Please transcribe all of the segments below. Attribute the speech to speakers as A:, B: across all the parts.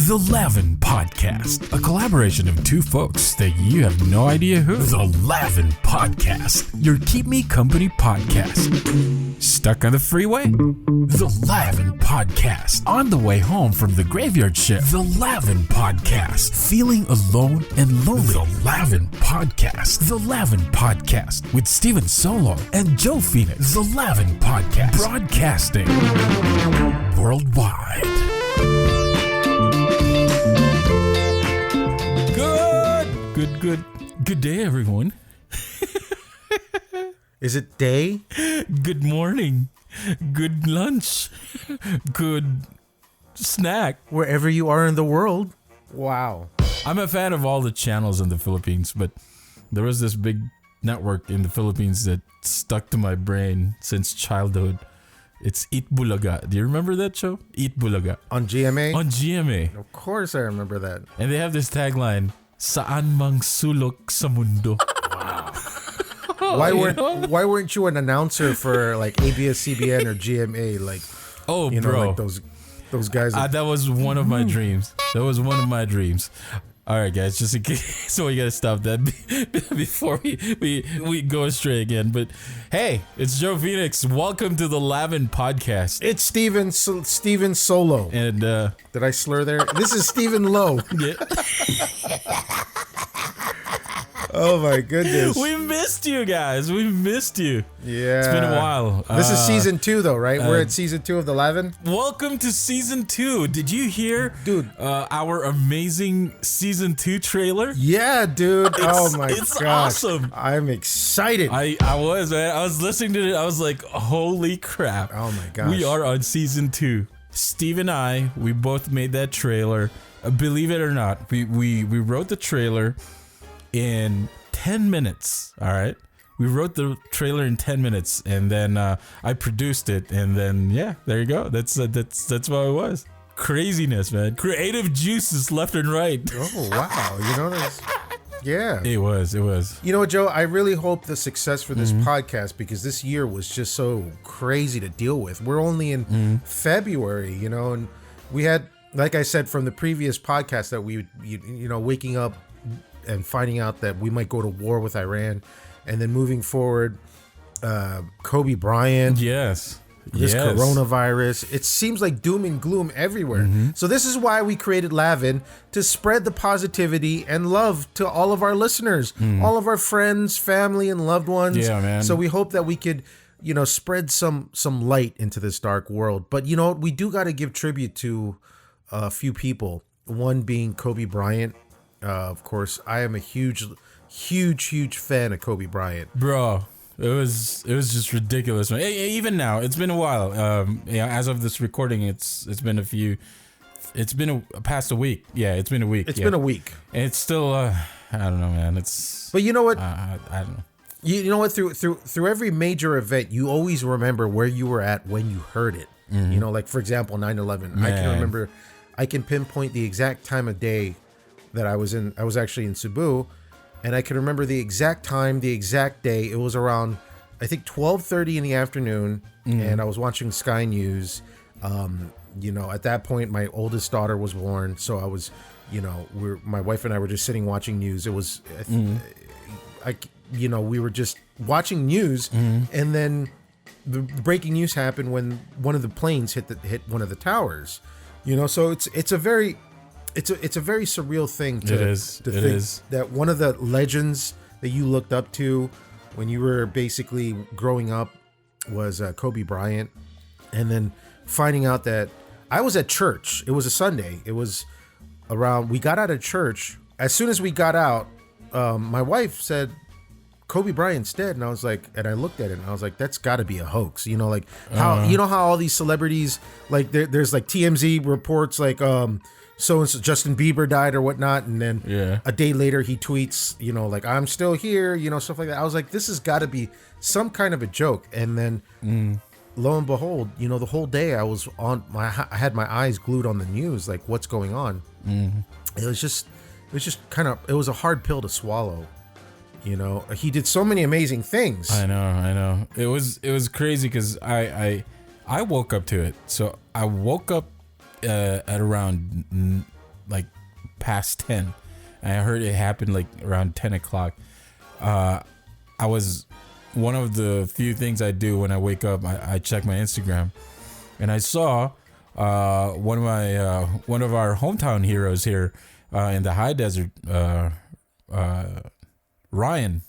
A: The LAVN Podcast, a collaboration of two folks that you have no idea who. The LAVN Podcast, your keep me company podcast. Stuck on the freeway? The LAVN Podcast. On the way home from the graveyard shift? The LAVN Podcast. Feeling alone and lonely? The LAVN Podcast. The LAVN Podcast with Steven Solo and Joe Phoenix. The LAVN Podcast. Broadcasting worldwide. Good day, everyone.
B: Is it day?
A: Good morning. Good lunch. Good snack.
B: Wherever you are in the world. Wow.
A: I'm a fan of all the channels in the Philippines, but there was this big network in the Philippines that stuck to my brain since childhood. It's Eat Bulaga. Do you remember that show? Eat Bulaga.
B: On GMA?
A: On GMA.
B: Of course I remember that.
A: And they have this tagline, Saan mang sulok sa mundo.
B: Wow. Why weren't you an announcer for like ABS-CBN or GMA? Like, you know,
A: bro.
B: like those guys.
A: That was one of my dreams. All right, guys, just in case, so we gotta stop that before we go astray again. But hey, it's Joe Phoenix. Welcome to the LAVN Podcast.
B: It's Steven Solo.
A: And
B: did I slur there? This is Steven Lowe.
A: Yeah.
B: Oh my goodness.
A: We missed you guys. We missed you.
B: Yeah.
A: It's been a while.
B: This is season 2 though, right? We're at season 2 of the LAVN.
A: Welcome to season 2. Did you hear,
B: dude,
A: our amazing season 2 trailer?
B: Yeah, dude. Oh my gosh.
A: It's awesome.
B: I'm excited.
A: I was, man. I was listening to it. I was like, holy crap.
B: Oh my gosh.
A: We are on season 2. Steve and I, we both made that trailer. Believe it or not, we wrote the trailer in 10 minutes. All right. We wrote the trailer in 10 minutes and then I produced it and then yeah, there you go. That's what it was. Craziness, man. Creative juices left and right.
B: Oh wow. You know this. Yeah.
A: It was.
B: You know what, Joe? I really hope the success for this podcast, because this year was just so crazy to deal with. We're only in February, you know, and we had, like I said from the previous podcast, that we, you know, waking up and finding out that we might go to war with Iran, and then moving forward, Kobe Bryant.
A: Yes.
B: This coronavirus. It seems like doom and gloom everywhere. So this is why we created LAVN, to spread the positivity and love to all of our listeners, all of our friends, family, and loved ones.
A: Yeah, man.
B: So we hope that we could, you know, spread some light into this dark world. But you know, we do got to give tribute to a few people. One being Kobe Bryant. Of course, I am a huge fan of Kobe Bryant.
A: Bro, it was just ridiculous, man. Even now, it's been a while. Yeah, as of this recording, it's been past a week. Yeah, it's been a week.
B: It's been a week.
A: And it's still, I don't know, man.
B: But you know what?
A: I don't know.
B: You know what? Through every major event, you always remember where you were at when you heard it. You know, like for example, 9/11.
A: Man.
B: I can remember. I can pinpoint the exact time of day that I was in. I was actually in Cebu, and I can remember the exact time, the exact day. It was around, I think, 12:30 in the afternoon, and I was watching Sky News. You know, at that point, my oldest daughter was born, so I was, you know, my wife and I were just sitting watching news. It was, you know, we were just watching news, and then the breaking news happened when one of the planes hit one of the towers. You know, so it's a very surreal thing to think that one of the legends that you looked up to when you were basically growing up was Kobe Bryant, and then finding out that I was at church. It was a Sunday. It was around, we got out of church. As soon as we got out, my wife said, Kobe Bryant's dead. And I was like, and I looked at it and I was like, that's got to be a hoax. You know, like how, you know how all these celebrities, like there's like TMZ reports like, so Justin Bieber died or whatnot. And then a day later he tweets, you know, like, I'm still here, you know, stuff like that. I was like, this has got to be some kind of a joke. And then lo and behold, you know, the whole day I was I had my eyes glued on the news, like what's going on. It was just kind of, it was a hard pill to swallow. You know, he did so many amazing things.
A: I know. It was crazy because I woke up to it. So I woke up at around like past 10. And I heard it happened like around 10 o'clock. I was one of the few things I do when I wake up. I check my Instagram, and I saw one of our hometown heroes here in the high desert, Ryan,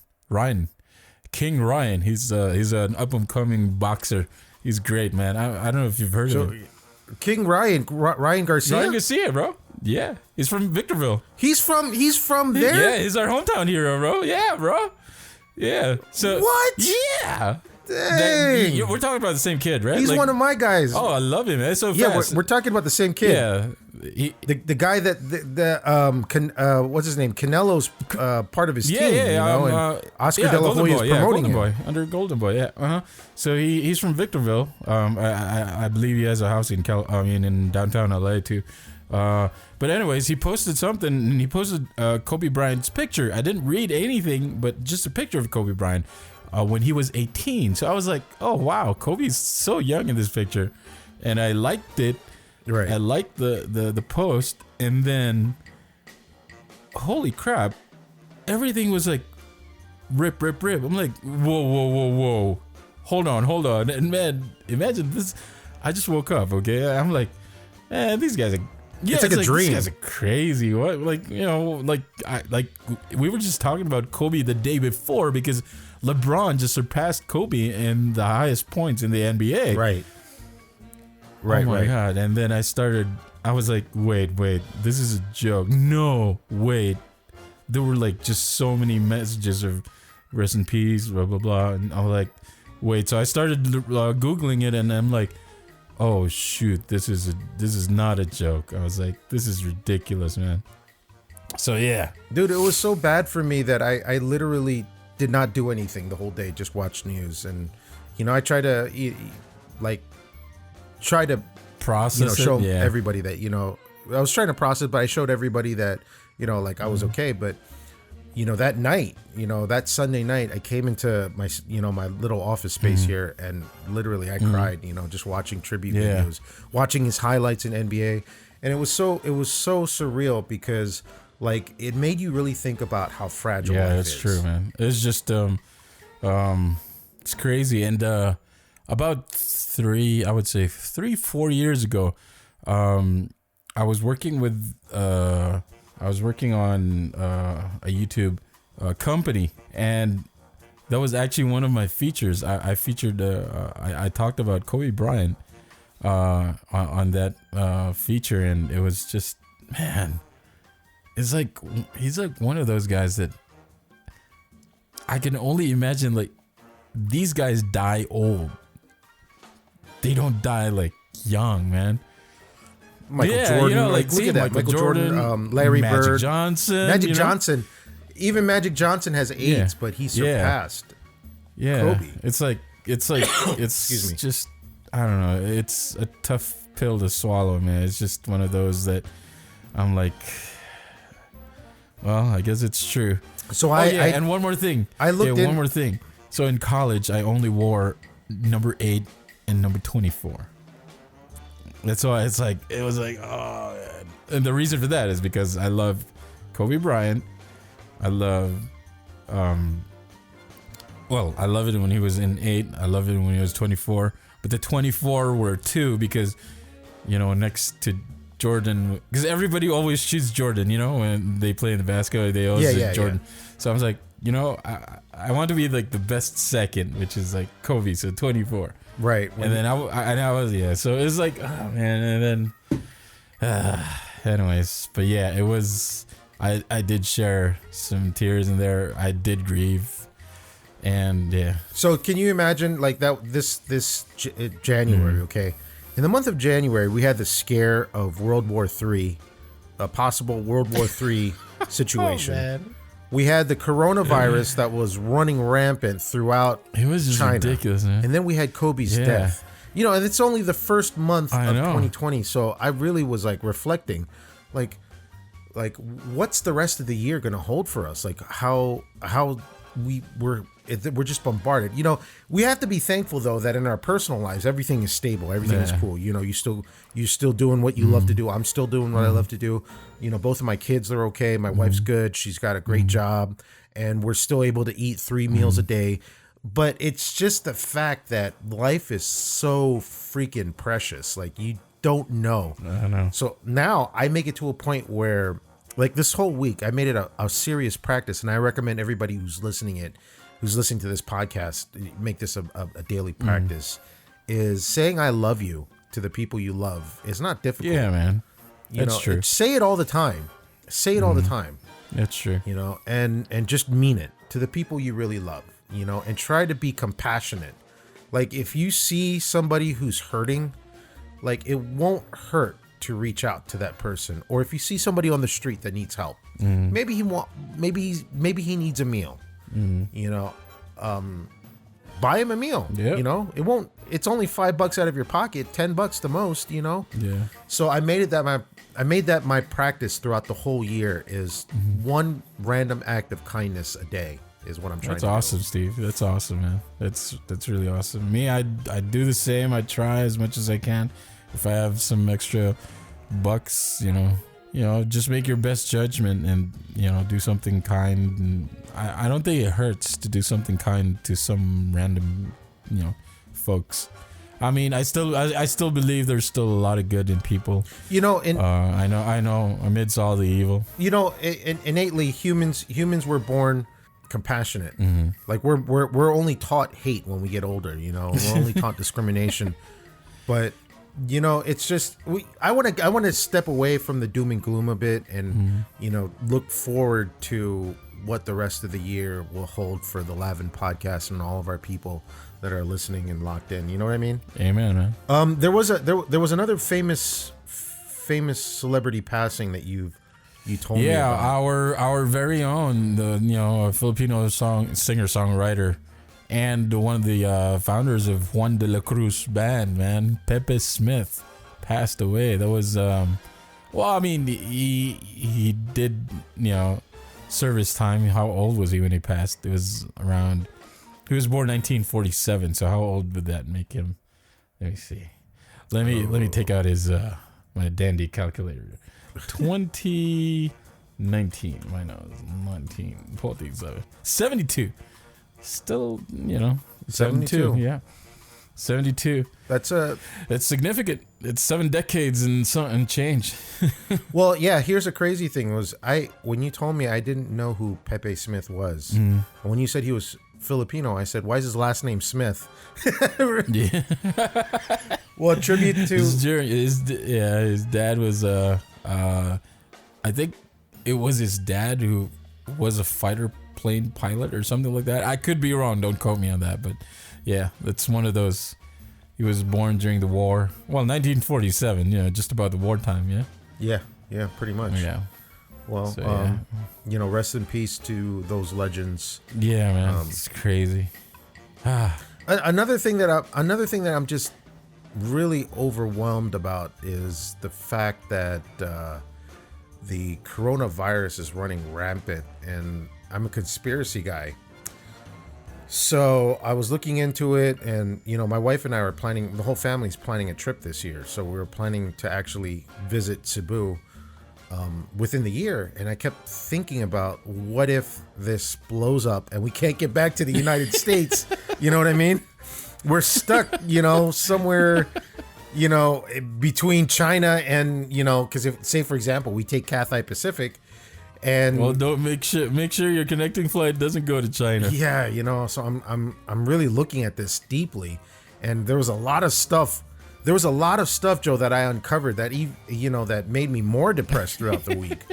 A: King Ryan. He's an up and coming boxer. He's great, man. I don't know if you've heard of him.
B: King Ryan Garcia.
A: Ryan Garcia, bro. Yeah, he's from Victorville.
B: He's from there.
A: Yeah, he's our hometown hero, bro. Yeah, bro. Yeah. So
B: what?
A: Yeah.
B: Dang.
A: We're talking about the same kid, right?
B: He's one of my guys.
A: Oh, I love him, man. It's so
B: yeah,
A: fast.
B: we're talking about the same kid.
A: Yeah.
B: The guy that what's his name? Canelo's part of his team. And Oscar De La Hoya is promoting him.
A: Boy, under Golden Boy. Yeah. So he's from Victorville. I believe he has a house in in downtown LA too. But anyways, he posted something, and he posted Kobe Bryant's picture. I didn't read anything, but just a picture of Kobe Bryant when he was 18. So I was like, oh wow, Kobe's so young in this picture, and I liked it.
B: Right.
A: I liked the post, and then holy crap, everything was like rip. I'm like, whoa. Hold on. And man, imagine this. I just woke up, okay? I'm like, man, these guys are. Yeah,
B: it's like a dream.
A: These guys are crazy. What, like we were just talking about Kobe the day before because LeBron just surpassed Kobe in the highest points in the NBA.
B: Right.
A: Oh my God! And then I was like, wait, this is a joke. No, wait. There were like just so many messages of rest in peace, blah blah blah, and I was like, wait. So I started googling it, and I'm like, oh shoot, this is not a joke. I was like, this is ridiculous, man. So yeah,
B: dude, it was so bad for me that I literally did not do anything the whole day, just watch news. And I try to
A: process
B: show everybody that I was trying to process, but I showed everybody that I was okay. But that night, that Sunday night, I came into my my little office space here, and literally I cried, just watching tribute videos, watching his highlights in NBA, and it was so surreal because like it made you really think about how fragile life is.
A: Yeah, it's true, man. It's just it's crazy. And about 3-4 years ago, I was working on a YouTube company, and that was actually one of my features. I featured I talked about Kobe Bryant on that feature, and it was just, man, it's like he's like one of those guys that I can only imagine. Like, these guys die old. They don't die like young, man.
B: Michael Jordan, look at that. Michael Jordan, Larry Bird,
A: Magic
B: Johnson. Even Magic Johnson has AIDS, but he surpassed Kobe.
A: It's excuse me. Just, I don't know. It's a tough pill to swallow, man. It's just one of those that I'm like, well, I guess it's true.
B: So
A: and one more thing.
B: One
A: more thing. So in college, I only wore number 8 and number 24. That's why it was like, oh man. And the reason for that is because I love Kobe Bryant. I love I love it when he was in 8. I love it when he was 24. But the 24 were 2 because, next to Jordan, because everybody always chooses Jordan, when they play in the basketball, they always choose Jordan. Yeah. So I was like, I want to be like the best second, which is like Kobe, so 24.
B: Right.
A: And then I was, so it was like, oh man, and then anyways, but yeah, it was, I did share some tears in there. I did grieve, and yeah.
B: So can you imagine like that this January, okay? In the month of January, we had the scare of World War III, a possible World War III situation.
A: Oh, man.
B: We had the coronavirus that was running rampant throughout China.
A: It was just ridiculous, man.
B: And then we had Kobe's death. And it's only the first month of 2020, so I really was like reflecting, like what's the rest of the year going to hold for us? Like how we're just bombarded. You know, we have to be thankful though that in our personal lives everything is stable, everything is cool. You know, you're still doing what you love to do. I'm still doing what I love to do. You know, both of my kids are okay. My wife's good. She's got a great job, and we're still able to eat 3 meals a day. But it's just the fact that life is so freaking precious. Like, you don't know.
A: I know.
B: So now I make it to a point where, like, this whole week, I made it a serious practice, and I recommend everybody who's listening to this podcast, make this a daily practice, is saying I love you to the people you love. It's not difficult.
A: Yeah, man. That's true.
B: Say it all the time. Say it all the time.
A: That's true.
B: You know, and just mean it to the people you really love, you know, and try to be compassionate. Like, if you see somebody who's hurting, like, it won't hurt to reach out to that person. Or if you see somebody on the street that needs help, maybe he needs a meal. You know, buy him a meal.
A: Yep.
B: You know, it's only $5 out of your pocket, $10 the most, you know?
A: Yeah.
B: So I made that my practice throughout the whole year is one random act of kindness a day is what I'm trying to do.
A: That's awesome, Steve. That's awesome, man. That's really awesome. Me, I do the same. I try as much as I can. If I have some extra bucks, you know, just make your best judgment and, you know, do something kind. And I don't think it hurts to do something kind to some random, you know, folks. I mean, I still believe there's still a lot of good in people. You know, I know amidst all the evil.
B: You know, innately humans were born compassionate. Like, we're only taught hate when we get older, you know. We're only taught discrimination. But you know, it's just I want to step away from the doom and gloom a bit and you know, look forward to what the rest of the year will hold for the LAVN podcast and all of our people that are listening and locked in. You know what I mean?
A: Amen, man.
B: There was another famous celebrity passing that you told me about.
A: Yeah, our very own, Filipino singer-songwriter and one of the founders of Juan de la Cruz band, man, Pepe Smith, passed away. That was, he did, you know, serve his time. How old was he when he passed? It was around, he was born 1947, so how old would that make him? Let me see. Let me take out his my dandy calculator. 2019. Why not? 19. Pull these up. 72. Still, you know, 72. Yeah, 72. That's significant. It's 7 decades and change.
B: Well, yeah. Here's a crazy thing: when you told me, I didn't know who Pepe Smith was. And when you said he was Filipino, I said, "Why is his last name Smith?"
A: Yeah.
B: Well, tribute to
A: his dad was I think it was his dad who was a fighter plane pilot or something like that. I could be wrong. Don't quote me on that. But yeah, that's one of those. He was born during the war. Well, 1947. You know, just about the wartime. Yeah.
B: Yeah. Pretty much.
A: Yeah.
B: Well, so, you know, rest in peace to those legends.
A: Yeah, man. It's crazy.
B: Another thing that I'm just really overwhelmed about is the fact that the coronavirus is running rampant, and I'm a conspiracy guy. So I was looking into it, and you know, my wife and I were planning, the whole family's planning a trip this year. So we were planning to actually visit Cebu within the year. And I kept thinking about, what if this blows up and we can't get back to the United States? You know what I mean? We're stuck, you know, somewhere, you know, between China and, you know, because if, say for example, we take Cathay Pacific, and
A: well, don't make sure your connecting flight doesn't go to China.
B: Yeah, you know, so I'm really looking at this deeply, and there was a lot of stuff, Joe, that I uncovered that that made me more depressed throughout the week.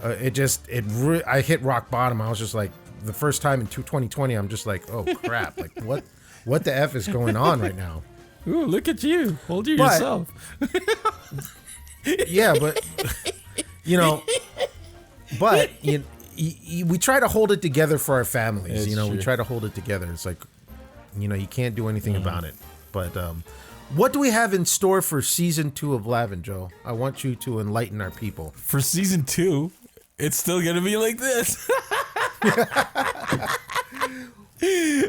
B: I hit rock bottom. I was just like, the first time in 2020, I'm just like, oh crap, like what the F is going on right now?
A: Ooh, look at you. Hold yourself.
B: Yeah, but you know, but we try to hold it together for our families.
A: It's true.
B: We try to hold it together. It's like, you know, you can't do anything about it. But what do we have in store for season 2 of LAVN, Joe? I want you to enlighten our people.
A: For season 2, it's still gonna be like this.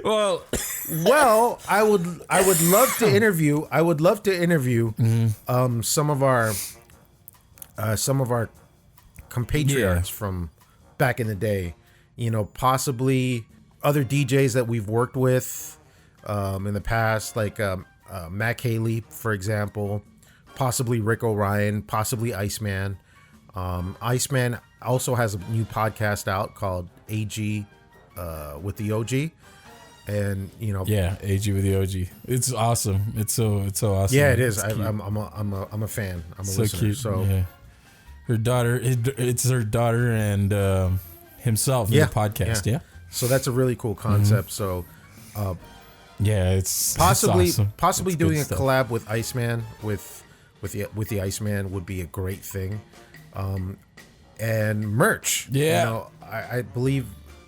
A: Well,
B: I would love to interview. Some of our compatriots from back in the day. You know, possibly other DJs that we've worked with in the past, like Mac Haley, for example, possibly Rick O'Ryan, possibly Iceman. Iceman also has a new podcast out called AG with the OG. And you know,
A: AG with the OG. It's awesome. It's so awesome.
B: Yeah, it is. I'm a fan. I'm a
A: so
B: listener.
A: Cute.
B: So
A: her daughter. It's her daughter and himself in the podcast. Yeah.
B: So that's a really cool concept. So
A: it's
B: possibly
A: awesome.
B: possibly
A: It's
B: doing
A: good
B: a
A: stuff.
B: collab with Iceman with the Iceman would be a great thing. And merch.
A: Yeah.
B: You know, I believe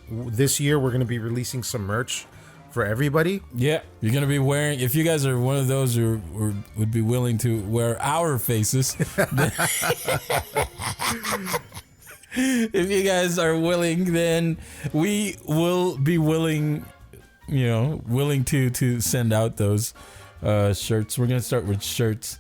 B: this year we're going to be releasing some merch for everybody.
A: Yeah, you're gonna be wearing. If you guys are one of those who would be willing to wear our faces, if you guys are willing, then we will be willing. You know, willing to send out those shirts. We're gonna start with shirts.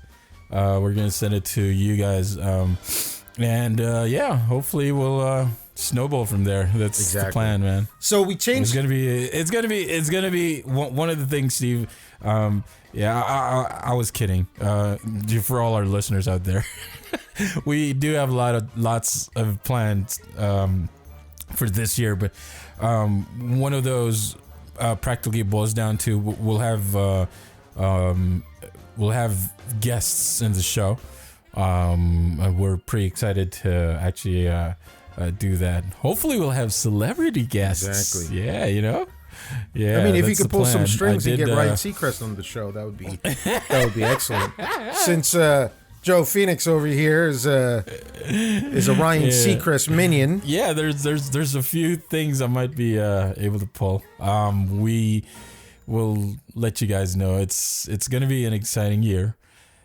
A: We're gonna send it to you guys, and hopefully we'll. Snowball from there. That's the plan, man.
B: So we changed.
A: It's gonna be one of the things, Steve. I was kidding. For all our listeners out there, we do have lots of plans for this year, but one of those practically boils down to we'll have guests in the show. We're pretty excited to actually. Do that. Hopefully, we'll have celebrity guests.
B: Exactly.
A: Yeah, you know. Yeah.
B: I mean, if you could pull some
A: plan.
B: strings and get Ryan Seacrest on the show, that would be excellent. Since Joe Phoenix over here is a Ryan Seacrest minion.
A: Yeah, there's a few things I might be able to pull. We will let you guys know. It's going to be an exciting year.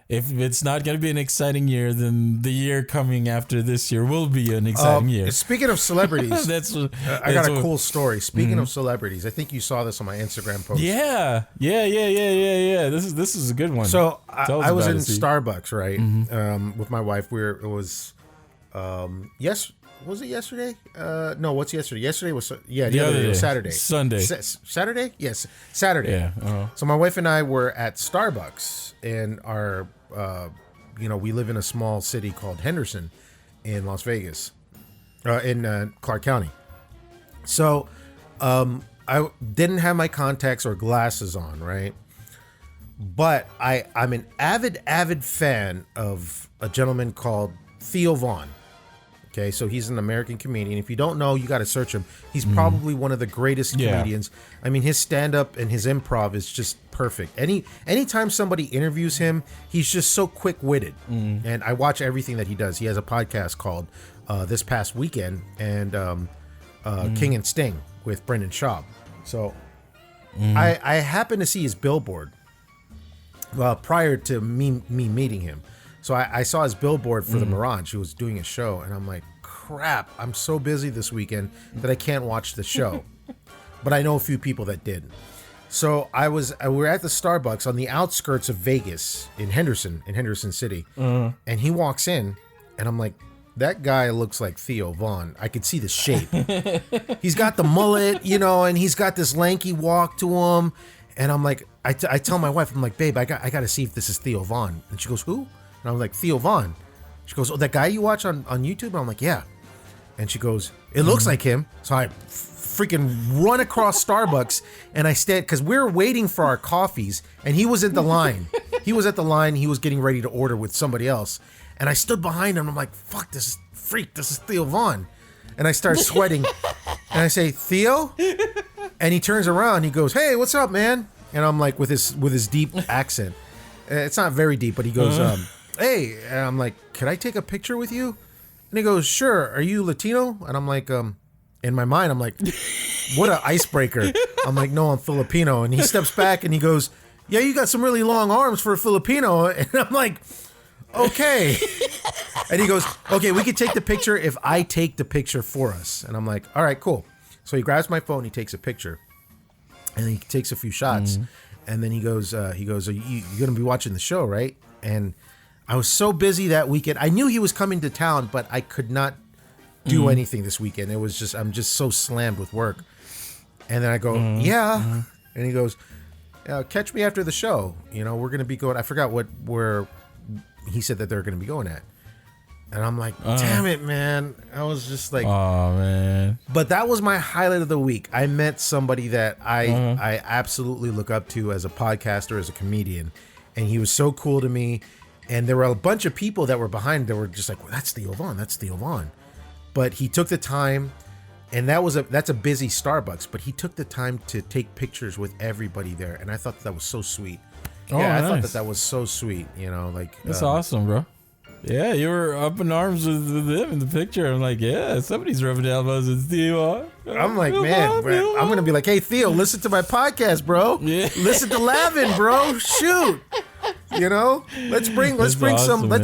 A: If it's not going to be an exciting year, then the year coming after this year will be an exciting year.
B: Speaking of celebrities, I got a cool story. Speaking of celebrities, I think you saw this on my Instagram post.
A: Yeah. This is a good one.
B: So I was in Starbucks, right, with my wife. Was it yesterday? No, what's yesterday? Yesterday was the other day was Saturday.
A: Sunday.
B: Saturday? Yes, Saturday.
A: Yeah. Uh-huh.
B: So my wife and I were at Starbucks, and we live in a small city called Henderson in Las Vegas, in Clark County. So I didn't have my contacts or glasses on, right? But I'm an avid fan of a gentleman called Theo Von. Okay, so he's an American comedian. If you don't know, you got to search him. He's probably one of the greatest comedians. I mean, his stand-up and his improv is just perfect. Anytime somebody interviews him, he's just so quick-witted. And I watch everything that he does. He has a podcast called This Past Weekend and King and Sting with Brendan Schaub. So I happened to see his billboard prior to me meeting him. So I saw his billboard for the Mirage. He was doing a show, and I'm like, crap, I'm so busy this weekend that I can't watch the show. But I know a few people that did. So we were at the Starbucks on the outskirts of Vegas in Henderson City. And he walks in, and I'm like, that guy looks like Theo Von. I could see the shape. He's got the mullet, and he's got this lanky walk to him. And I'm like, I tell my wife, I'm like, babe, I got to see if this is Theo Von. And she goes, who? And I'm like, Theo Von. She goes, oh, that guy you watch on YouTube? And I'm like, yeah. And she goes, it looks like him. So I freaking run across Starbucks, and I stand, because we were waiting for our coffees, and he was at the line. He was getting ready to order with somebody else. And I stood behind him. I'm like, fuck, this is Theo Von. And I start sweating. And I say, Theo? And he turns around. He goes, hey, what's up, man? And I'm like, with his deep accent. It's not very deep, but he goes, hey, and I'm like, could I take a picture with you? And he goes, sure. Are you Latino? And I'm like, in my mind, I'm like, what an icebreaker. I'm like, no, I'm Filipino. And he steps back and he goes, yeah, you got some really long arms for a Filipino. And I'm like, okay. And he goes, okay, we could take the picture if I take the picture for us. And I'm like, all right, cool. So he grabs my phone, he takes a picture. And he takes a few shots, and then he goes, "Are you going to be watching the show, right?" And I was so busy that weekend. I knew he was coming to town, but I could not do anything this weekend. It was just, I'm just so slammed with work. And then I go, yeah. And he goes, catch me after the show. We're going to be going, I forgot where he said that they're going to be going at. And I'm like, damn it, man. I was just like,
A: oh, man.
B: But that was my highlight of the week. I met somebody that I absolutely look up to as a podcaster, as a comedian. And he was so cool to me. And there were a bunch of people that were behind that were just like, well, that's Theo Von. That's Theo Von. But he took the time, and that's a busy Starbucks, but he took the time to take pictures with everybody there. And I thought that was so sweet.
A: Oh,
B: yeah,
A: nice.
B: I thought that was so sweet.
A: That's awesome, bro. Yeah, you were up in arms with him in the picture. I'm like, yeah, somebody's rubbing elbows with Theo.
B: I'm like, man, I'm going to be like, hey, Theo, listen to my podcast, bro. Yeah. Listen to LAVN, bro. Shoot. Let's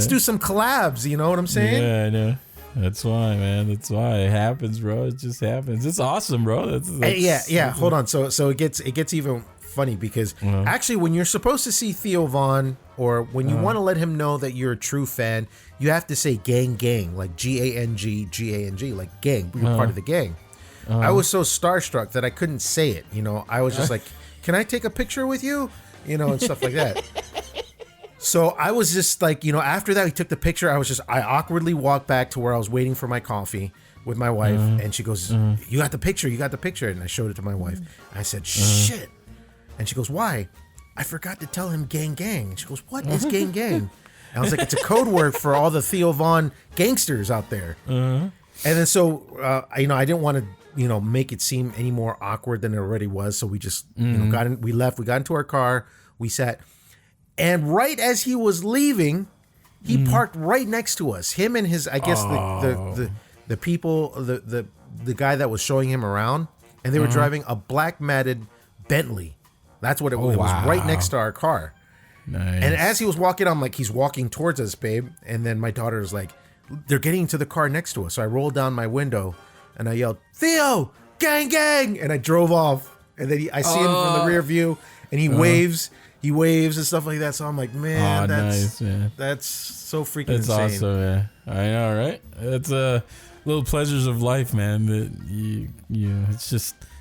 B: do some collabs. You know what I'm saying?
A: Yeah, I know. That's why, man. That's why it happens, bro. It just happens. It's awesome, bro. That's
B: yeah. Hold on. So it gets even funny because actually when you're supposed to see Theo Von or when you want to let him know that you're a true fan, you have to say gang, like Gang, like gang. You're part of the gang. I was so starstruck that I couldn't say it. I was just like, can I take a picture with you? And stuff like that. So I was just like, after that, he took the picture. I awkwardly walked back to where I was waiting for my coffee with my wife. And she goes, you got the picture. And I showed it to my wife. I said, shit. And she goes, why? I forgot to tell him gang. And she goes, what is gang? And I was like, it's a code word for all the Theo Von gangsters out there. And then so, I didn't want to, make it seem any more awkward than it already was. So we just, we left, we got into our car, we sat. And right as he was leaving, he parked right next to us. Him and his, I guess, the people, the guy that was showing him around, and they were driving a black matted Bentley. That's what it was. It was right next to our car.
A: Nice.
B: And as he was walking, I'm like, he's walking towards us, babe. And then my daughter's like, they're getting to the car next to us. So I rolled down my window and I yelled, Theo, gang. And I drove off. And then I see him from the rear view and he waves. He waves and stuff like that. So I'm like, man,
A: nice, man.
B: That's so freaking
A: That's
B: insane.
A: Awesome, man. I know, right? It's little pleasures of life, man. That you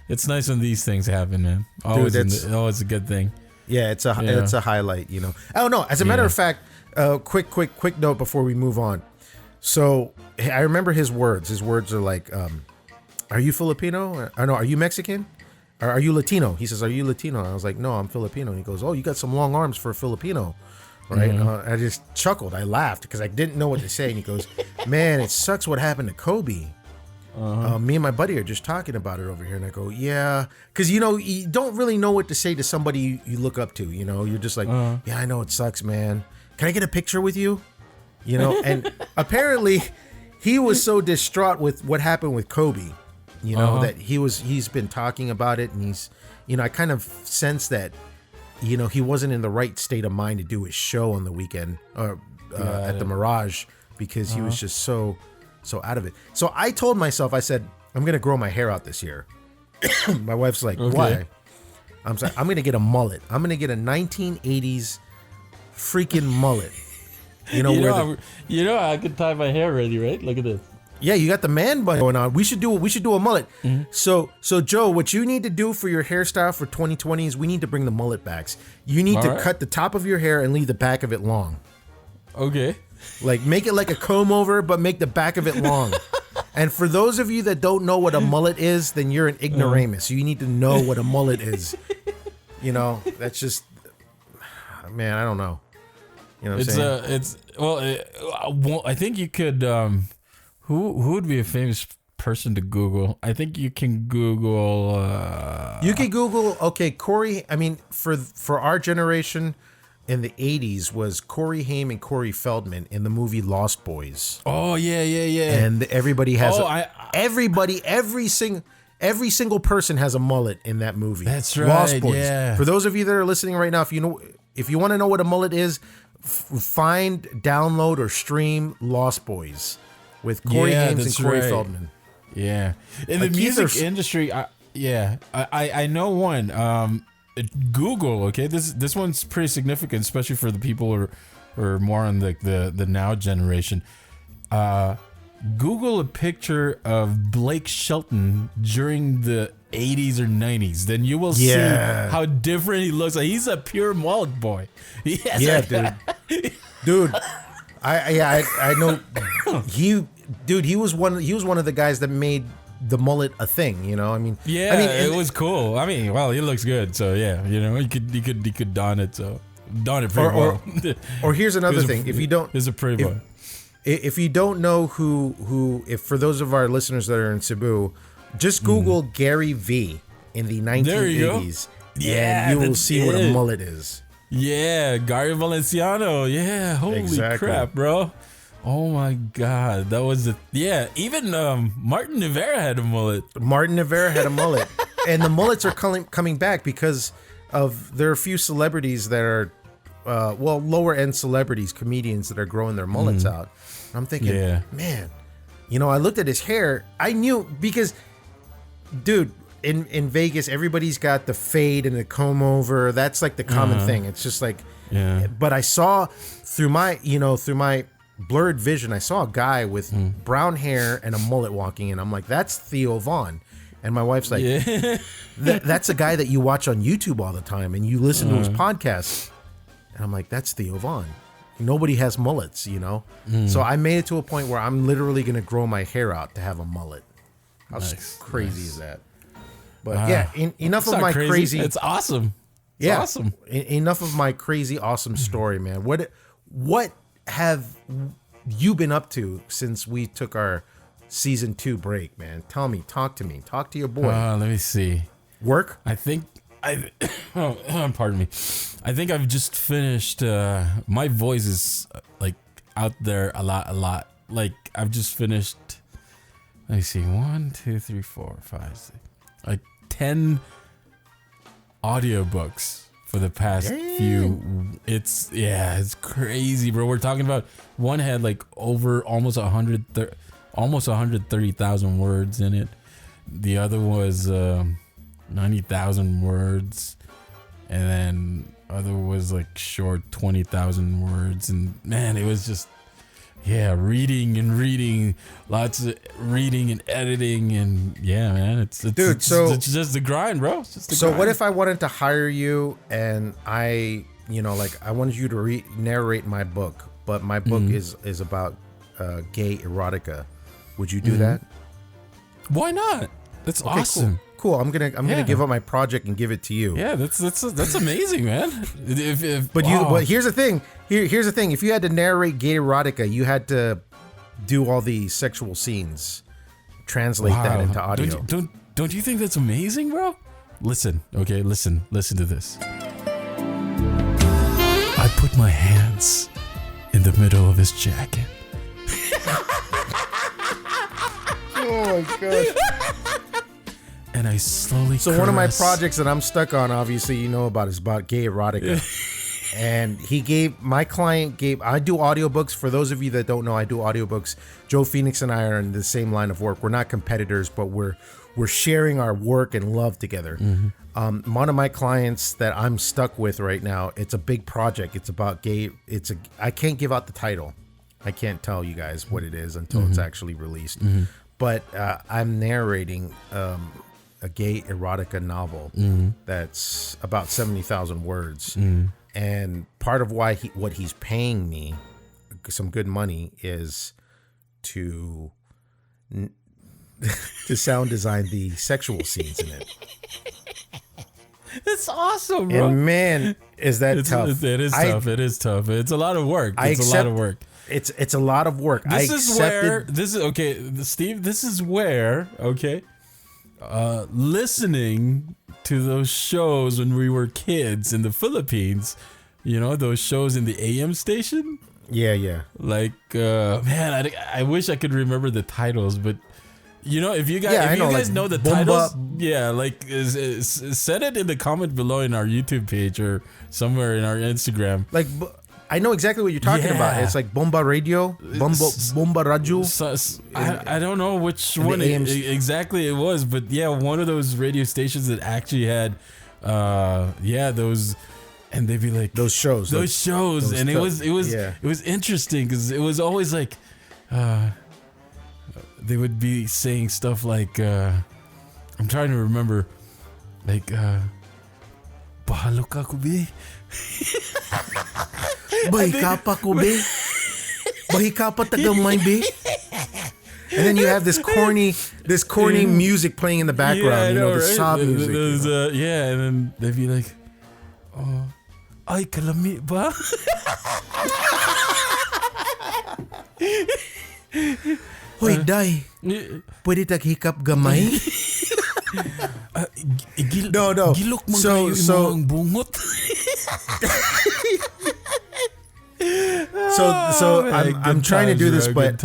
A: it's nice when these things happen, man. Always, always a good thing.
B: Yeah, it's a highlight, Oh no, as a matter of fact, quick note before we move on. So I remember his words. His words are like, "Are you Filipino? Or no, are you Mexican? Or are you Latino?" He says, "Are you Latino?" I was like, "No, I'm Filipino." And he goes, "Oh, you got some long arms for a Filipino." Right? I just chuckled. I laughed because I didn't know what to say. And he goes, "Man, it sucks what happened to Kobe. Me and my buddy are just talking about it over here." And I go, "Yeah," because you don't really know what to say to somebody you look up to. You're just like, "Yeah, I know it sucks, man. Can I get a picture with you?" And apparently, he was so distraught with what happened with Kobe. That he's been talking about it, and he's, I kind of sense that, he wasn't in the right state of mind to do his show on the weekend at the Mirage because he was just so out of it. So I told myself, I said, I'm going to grow my hair out this year. My wife's like, why? I'm like, I'm going to get a mullet. I'm going to get a 1980s freaking mullet.
A: I could tie my hair ready, right? Look at this.
B: Yeah, you got the man bun going on. We should do a mullet. So Joe, what you need to do for your hairstyle for 2020 is we need to bring the mullet backs. You need to cut the top of your hair and leave the back of it long.
A: Okay.
B: Like make it like a comb over, but make the back of it long. And for those of you that don't know what a mullet is, then you're an ignoramus. You need to know what a mullet is. That's just, man, I don't know. You know what I'm saying?
A: I think you could. Who would be a famous person to Google? I think you can Google.
B: You can Google. Okay, Corey. I mean, for our generation, in the 80s was Corey Haim and Corey Feldman in the movie Lost Boys.
A: Oh yeah.
B: And everybody has every single person has a mullet in that movie.
A: That's right.
B: Lost Boys.
A: Yeah.
B: For those of you that are listening right now, if you want to know what a mullet is, find, download, or stream Lost Boys with Corey Haim and Corey Feldman.
A: Yeah. In the music industry, Yeah, I know one. Google. Okay, this one's pretty significant, especially for the people who are more on the now generation. Google a picture of Blake Shelton during the 80s or 90s, then you will see how different he looks. Like he's a pure mullet boy.
B: Dude. I know. He was one of the guys that made the mullet a thing. You know, I mean,
A: it was cool. I mean, well, he looks good, so yeah, you know, he could don it. So don it pretty well.
B: Or here's another thing: if you don't,
A: he's a pretty boy.
B: If you don't know who, if for those of our listeners that are in Cebu, just Google Gary V in the 1980s, and you will see what a mullet is.
A: Yeah, Gary Valenciano. Yeah, holy crap, bro. Oh my God, that was even Martin Rivera had a mullet. And the mullets are coming back because there are a few celebrities that are, lower end celebrities, comedians that are growing their mullets out. I'm thinking, man, you know, I looked at his hair. I knew because, dude, in Vegas, everybody's got the fade and the comb over. That's like the common thing. It's just like, but I saw through my blurred vision, I saw a guy with brown hair and a mullet walking in. I'm like, that's Theo Vaughn. And my wife's like, that's a guy that you watch on YouTube all the time and you listen to his podcast. And I'm like, that's Theo Vaughn. Nobody has mullets, you know? So I made it to a point where I'm literally going to grow my hair out to have a mullet. How crazy is that? But enough of my crazy. It's awesome. It's awesome.
B: Enough of my crazy, awesome story, man. What have you been up to since we took our season 2 break, man? Tell me, talk to me, talk to your boy.
A: Let me see.
B: Work?
A: I think pardon me. I think I've just finished. My voice is like out there a lot. Like I've just finished. Let me see. 1, 2, 3, 4, 5, 6, like 10 audiobooks for the past few. It's crazy, bro. We're talking about one had like over almost 130,000 words in it. The other was 90,000 words, and then other was like short 20,000 words. And man, it was just reading, lots of reading and editing, and man, it's just the grind, bro. It's just the grind.
B: What if I wanted to hire you and I wanted you to narrate my book, but my book is about gay erotica? Would you do that?
A: Why not? That's awesome.
B: Cool. I'm gonna give up my project and give it to you.
A: Yeah, that's amazing, man.
B: But here's the thing. Here's the thing. If you had to narrate gay erotica, you had to do all the sexual scenes, translate that into audio.
A: Don't you think that's amazing, bro? Listen to this. I put my hands in the middle of his jacket.
B: Oh my gosh.
A: And I slowly
B: one of my projects that I'm stuck on, obviously you know about, is about gay erotica. And my client I do audiobooks. For those of you that don't know, I do audiobooks. Joe Phoenix and I are in the same line of work. We're not competitors, but we're sharing our work and love together. One of my clients that I'm stuck with right now, it's a big project. It's about gay. I can't give out the title. I can't tell you guys what it is until it's actually released. But I'm narrating a gay erotica novel that's about 70,000 words. And part of what he's paying me some good money is to sound design the sexual scenes in it.
A: It's awesome, bro.
B: And man, is that tough.
A: It is tough. It is tough. It's a lot of work. It's a lot of work.
B: It's a lot of work.
A: Steve, this is where, listening to those shows when we were kids in the Philippines, those shows in the AM station.
B: Yeah.
A: Like, man, I wish I could remember the titles, but if you guys know the titles, set it in the comment below in our YouTube page or somewhere in our Instagram.
B: Like I know exactly what you're talking about. It's like Bomba Radio, Bomba Radio.
A: I don't know which one exactly it was, but yeah, one of those radio stations that actually had, those, and they'd be like
B: those shows,
A: and it was interesting because it was always like, they would be saying stuff like, I'm trying to remember, like, "Bahalo ka ko be."
B: Bahika ko be. Bahika pa tagamay be. And then you have this corny music playing in the background, the sob music.
A: And then they'd be like, "Oh, ay kalami ba?"
B: Hoy, day. Pwede taghikap gamay? No.
A: Gilok man kayo imong bungot.
B: I'm trying to do this, but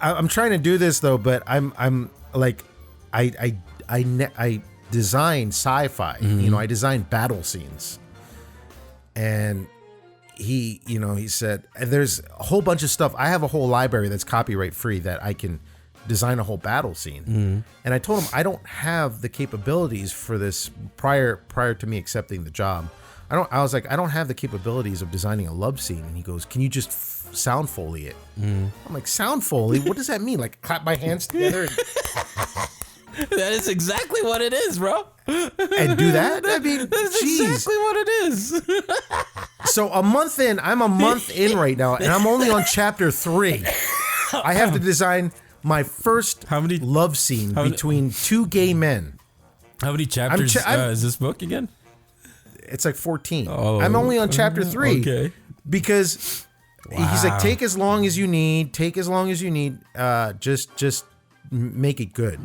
B: I'm trying to do this though, but I'm like, I design sci-fi. I design battle scenes, and he said there's a whole bunch of stuff. I have a whole library that's copyright free that I can design a whole battle scene. And I told him I don't have the capabilities for this prior to me accepting the job. I was like, I don't have the capabilities of designing a love scene. And he goes, can you just sound Foley it? I'm like, sound Foley? What does that mean? Like clap my hands together?
A: That is exactly what it is, bro.
B: And do that? I mean,
A: that's exactly what it is.
B: So I'm a month in right now, and I'm only on chapter 3. I have to design my first love scene between two gay men.
A: How many chapters is this book again?
B: It's like 14. I'm only on chapter 3. Okay. Because he's like, take as long as you need. Just make it good.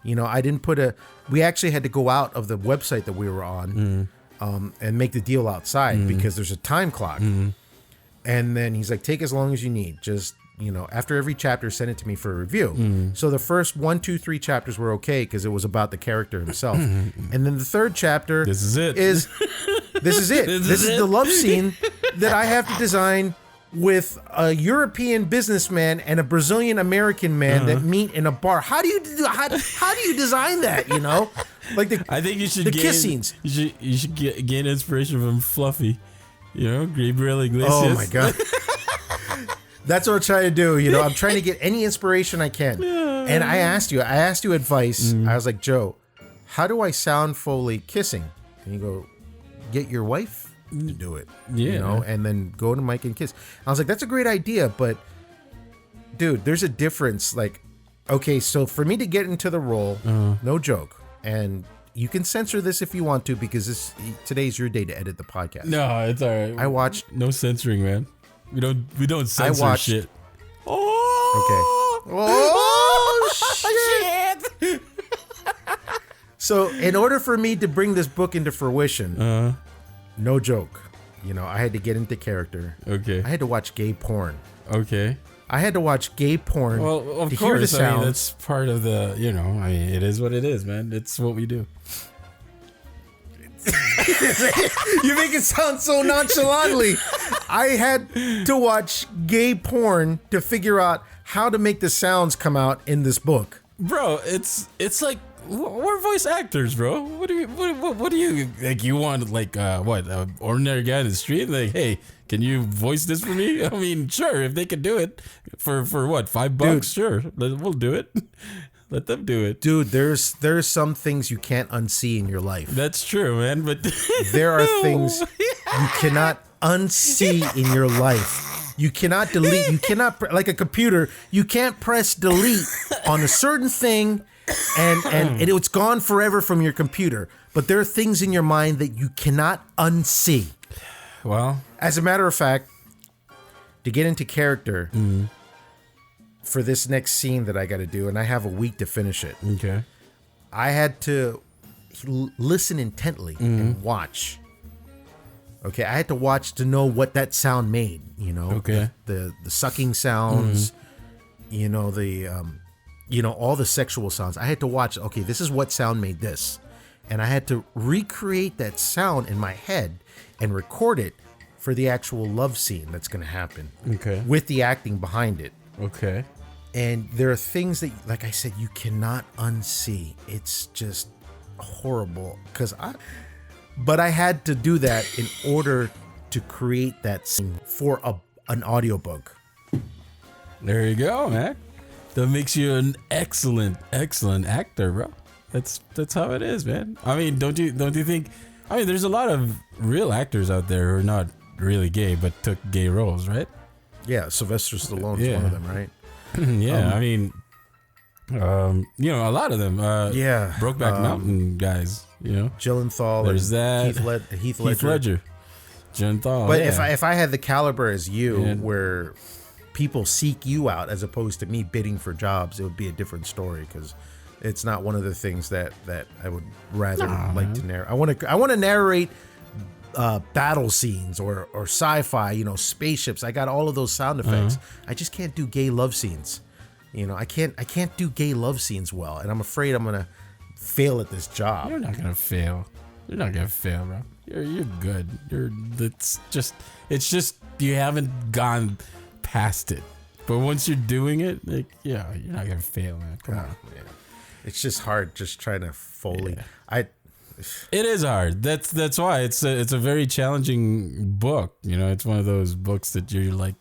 B: I didn't we actually had to go out of the website that we were on and make the deal outside because there's a time clock. And then he's like, take as long as you need. Just, after every chapter, send it to me for a review. So the first 1, 2, 3 chapters were okay because it was about the character himself. And then the third chapter
A: this is it.
B: This is the love scene that I have to design with a European businessman and a Brazilian American man that meet in a bar. How do you design that? I think you should kiss scenes.
A: You should gain inspiration from Fluffy. Gabriel Iglesias.
B: Oh my god. That's what I'm trying to do. I'm trying to get any inspiration I can. And I asked you advice. I was like, Joe, how do I sound Foley kissing? And you go, get your wife to do it. And then go to Mike and kiss. I was like, that's a great idea, but dude, there's a difference. Like, okay, so for me to get into the role, no joke, and you can censor this if you want to because today's your day to edit the podcast.
A: No, it's all right.
B: I watched
A: no censoring, man. We don't censor shit.
B: Oh. Okay. Oh shit. So, in order for me to bring this book into fruition, no joke, I had to get into character.
A: Okay.
B: I had to watch gay porn.
A: Okay.
B: I had to watch gay porn.
A: Well, of
B: to
A: course.
B: Hear the sounds.
A: That's part of the. It is what it is, man. It's what we do.
B: You make it sound so nonchalantly. I had to watch gay porn to figure out how to make the sounds come out in this book.
A: Bro, it's like we're voice actors, bro. What do you like? You want like an ordinary guy in the street? Like, hey, can you voice this for me? I mean, sure, if they could do it for what, $5? Dude, sure, we'll do it. Let them do it.
B: Dude, there's some things you can't unsee in your life.
A: That's true, man, but
B: there are things you cannot unsee in your life. You cannot delete. You cannot, like a computer, you can't press delete on a certain thing and it's gone forever from your computer. But there are things in your mind that you cannot unsee.
A: Well,
B: as a matter of fact, to get into character, for this next scene that I got to do, and I have a week to finish it.
A: Okay.
B: I had to listen intently and watch. Okay, I had to watch to know what that sound made.
A: Okay.
B: The sucking sounds. All the sexual sounds. I had to watch. Okay, this is what sound made this, and I had to recreate that sound in my head and record it for the actual love scene that's going to happen.
A: Okay.
B: With the acting behind it.
A: Okay.
B: And there are things that, like I said, you cannot unsee. It's just horrible. But I had to do that in order to create that scene for an audiobook.
A: There you go, man. That makes you an excellent actor, bro. That's how it is, man. I mean, don't you think? I mean, there's a lot of real actors out there who are not really gay but took gay roles, right?
B: Yeah, Sylvester Stallone's one of them, right?
A: Yeah, I mean, a lot of them. Brokeback Mountain guys,
B: Gyllenhaal.
A: There's
B: and
A: that.
B: Heath Ledger.
A: Gyllenhaal.
B: But if I had the caliber as you, where people seek you out as opposed to me bidding for jobs, it would be a different story, because it's not one of the things that I would rather like to narrate. I want to narrate battle scenes or sci-fi, spaceships. I got all of those sound effects. I just can't do gay love scenes. I can't do gay love scenes well, and I'm afraid I'm gonna fail at this job.
A: You're not gonna fail. You're not gonna fail, bro. You're good. It's just you haven't gone past it. But once you're doing it, you're not gonna fail, man. Come on.
B: Yeah. It's just hard, just trying to Foley.
A: Yeah. It is hard. That's why it's a very challenging book. It's one of those books that you're like,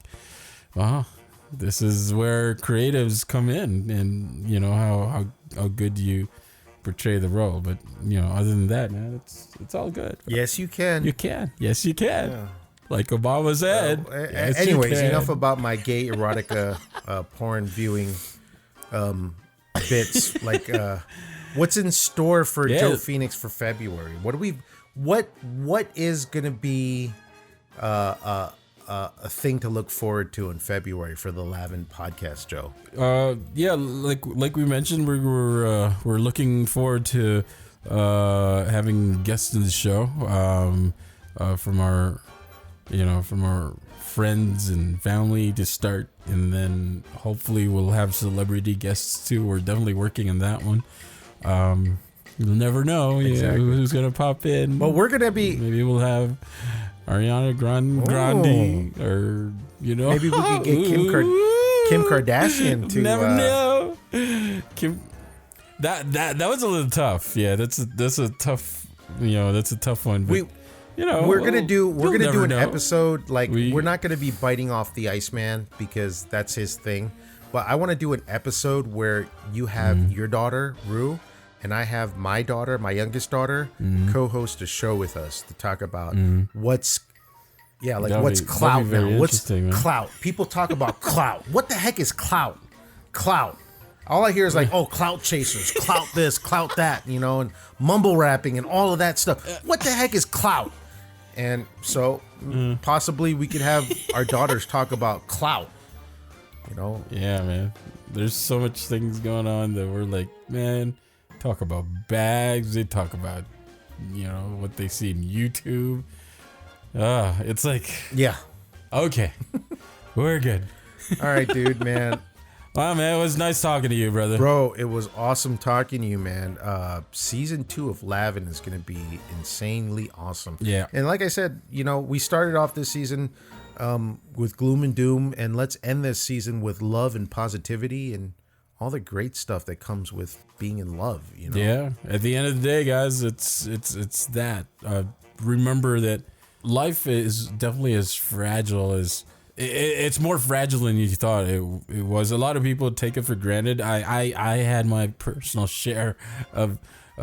A: wow, this is where creatives come in, and how good you portray the role. But other than that, man, it's all good.
B: Yes, you can.
A: You can. Yes, you can. Yeah. Like Obama said. Yes,
B: anyways, enough about my gay erotica porn viewing bits. Like, what's in store for Joe Phoenix for February? What is gonna be a thing to look forward to in February for the LAVN podcast, Joe?
A: Like we mentioned, we're looking forward to having guests in the show from our friends and family to start, and then hopefully we'll have celebrity guests too. We're definitely working on that one. You'll never know who's gonna pop in.
B: But we're gonna be,
A: maybe we'll have Ariana Grande, or
B: maybe we could get Kim Kardashian to
A: never know. Kim, that was a little tough. Yeah, that's a tough one. But,
B: we're gonna do an episode, like, we're not gonna be biting off the Iceman because that's his thing, but I want to do an episode where you have your daughter Rue and I have my youngest daughter, co-host a show with us to talk about what's clout now. What's clout? People talk about clout. What the heck is clout? Clout. All I hear is like, clout chasers, clout this, clout that, and mumble rapping and all of that stuff. What the heck is clout? And so possibly we could have our daughters talk about clout.
A: Yeah, man. There's so much things going on that we're like, man, talk about bags. They talk about, what they see in YouTube. It's like,
B: yeah.
A: Okay. We're good.
B: All right, dude, man.
A: Wow, man, it was nice talking to you, brother.
B: Bro, it was awesome talking to you, man. Season 2 of LAVN is going to be insanely awesome.
A: Yeah.
B: And like I said, we started off this season with gloom and doom, and let's end this season with love and positivity and all the great stuff that comes with being in love,
A: Yeah. At the end of the day, guys, it's that. Remember that life is definitely as fragile as... It's more fragile than you thought it was. A lot of people take it for granted. I had my personal share of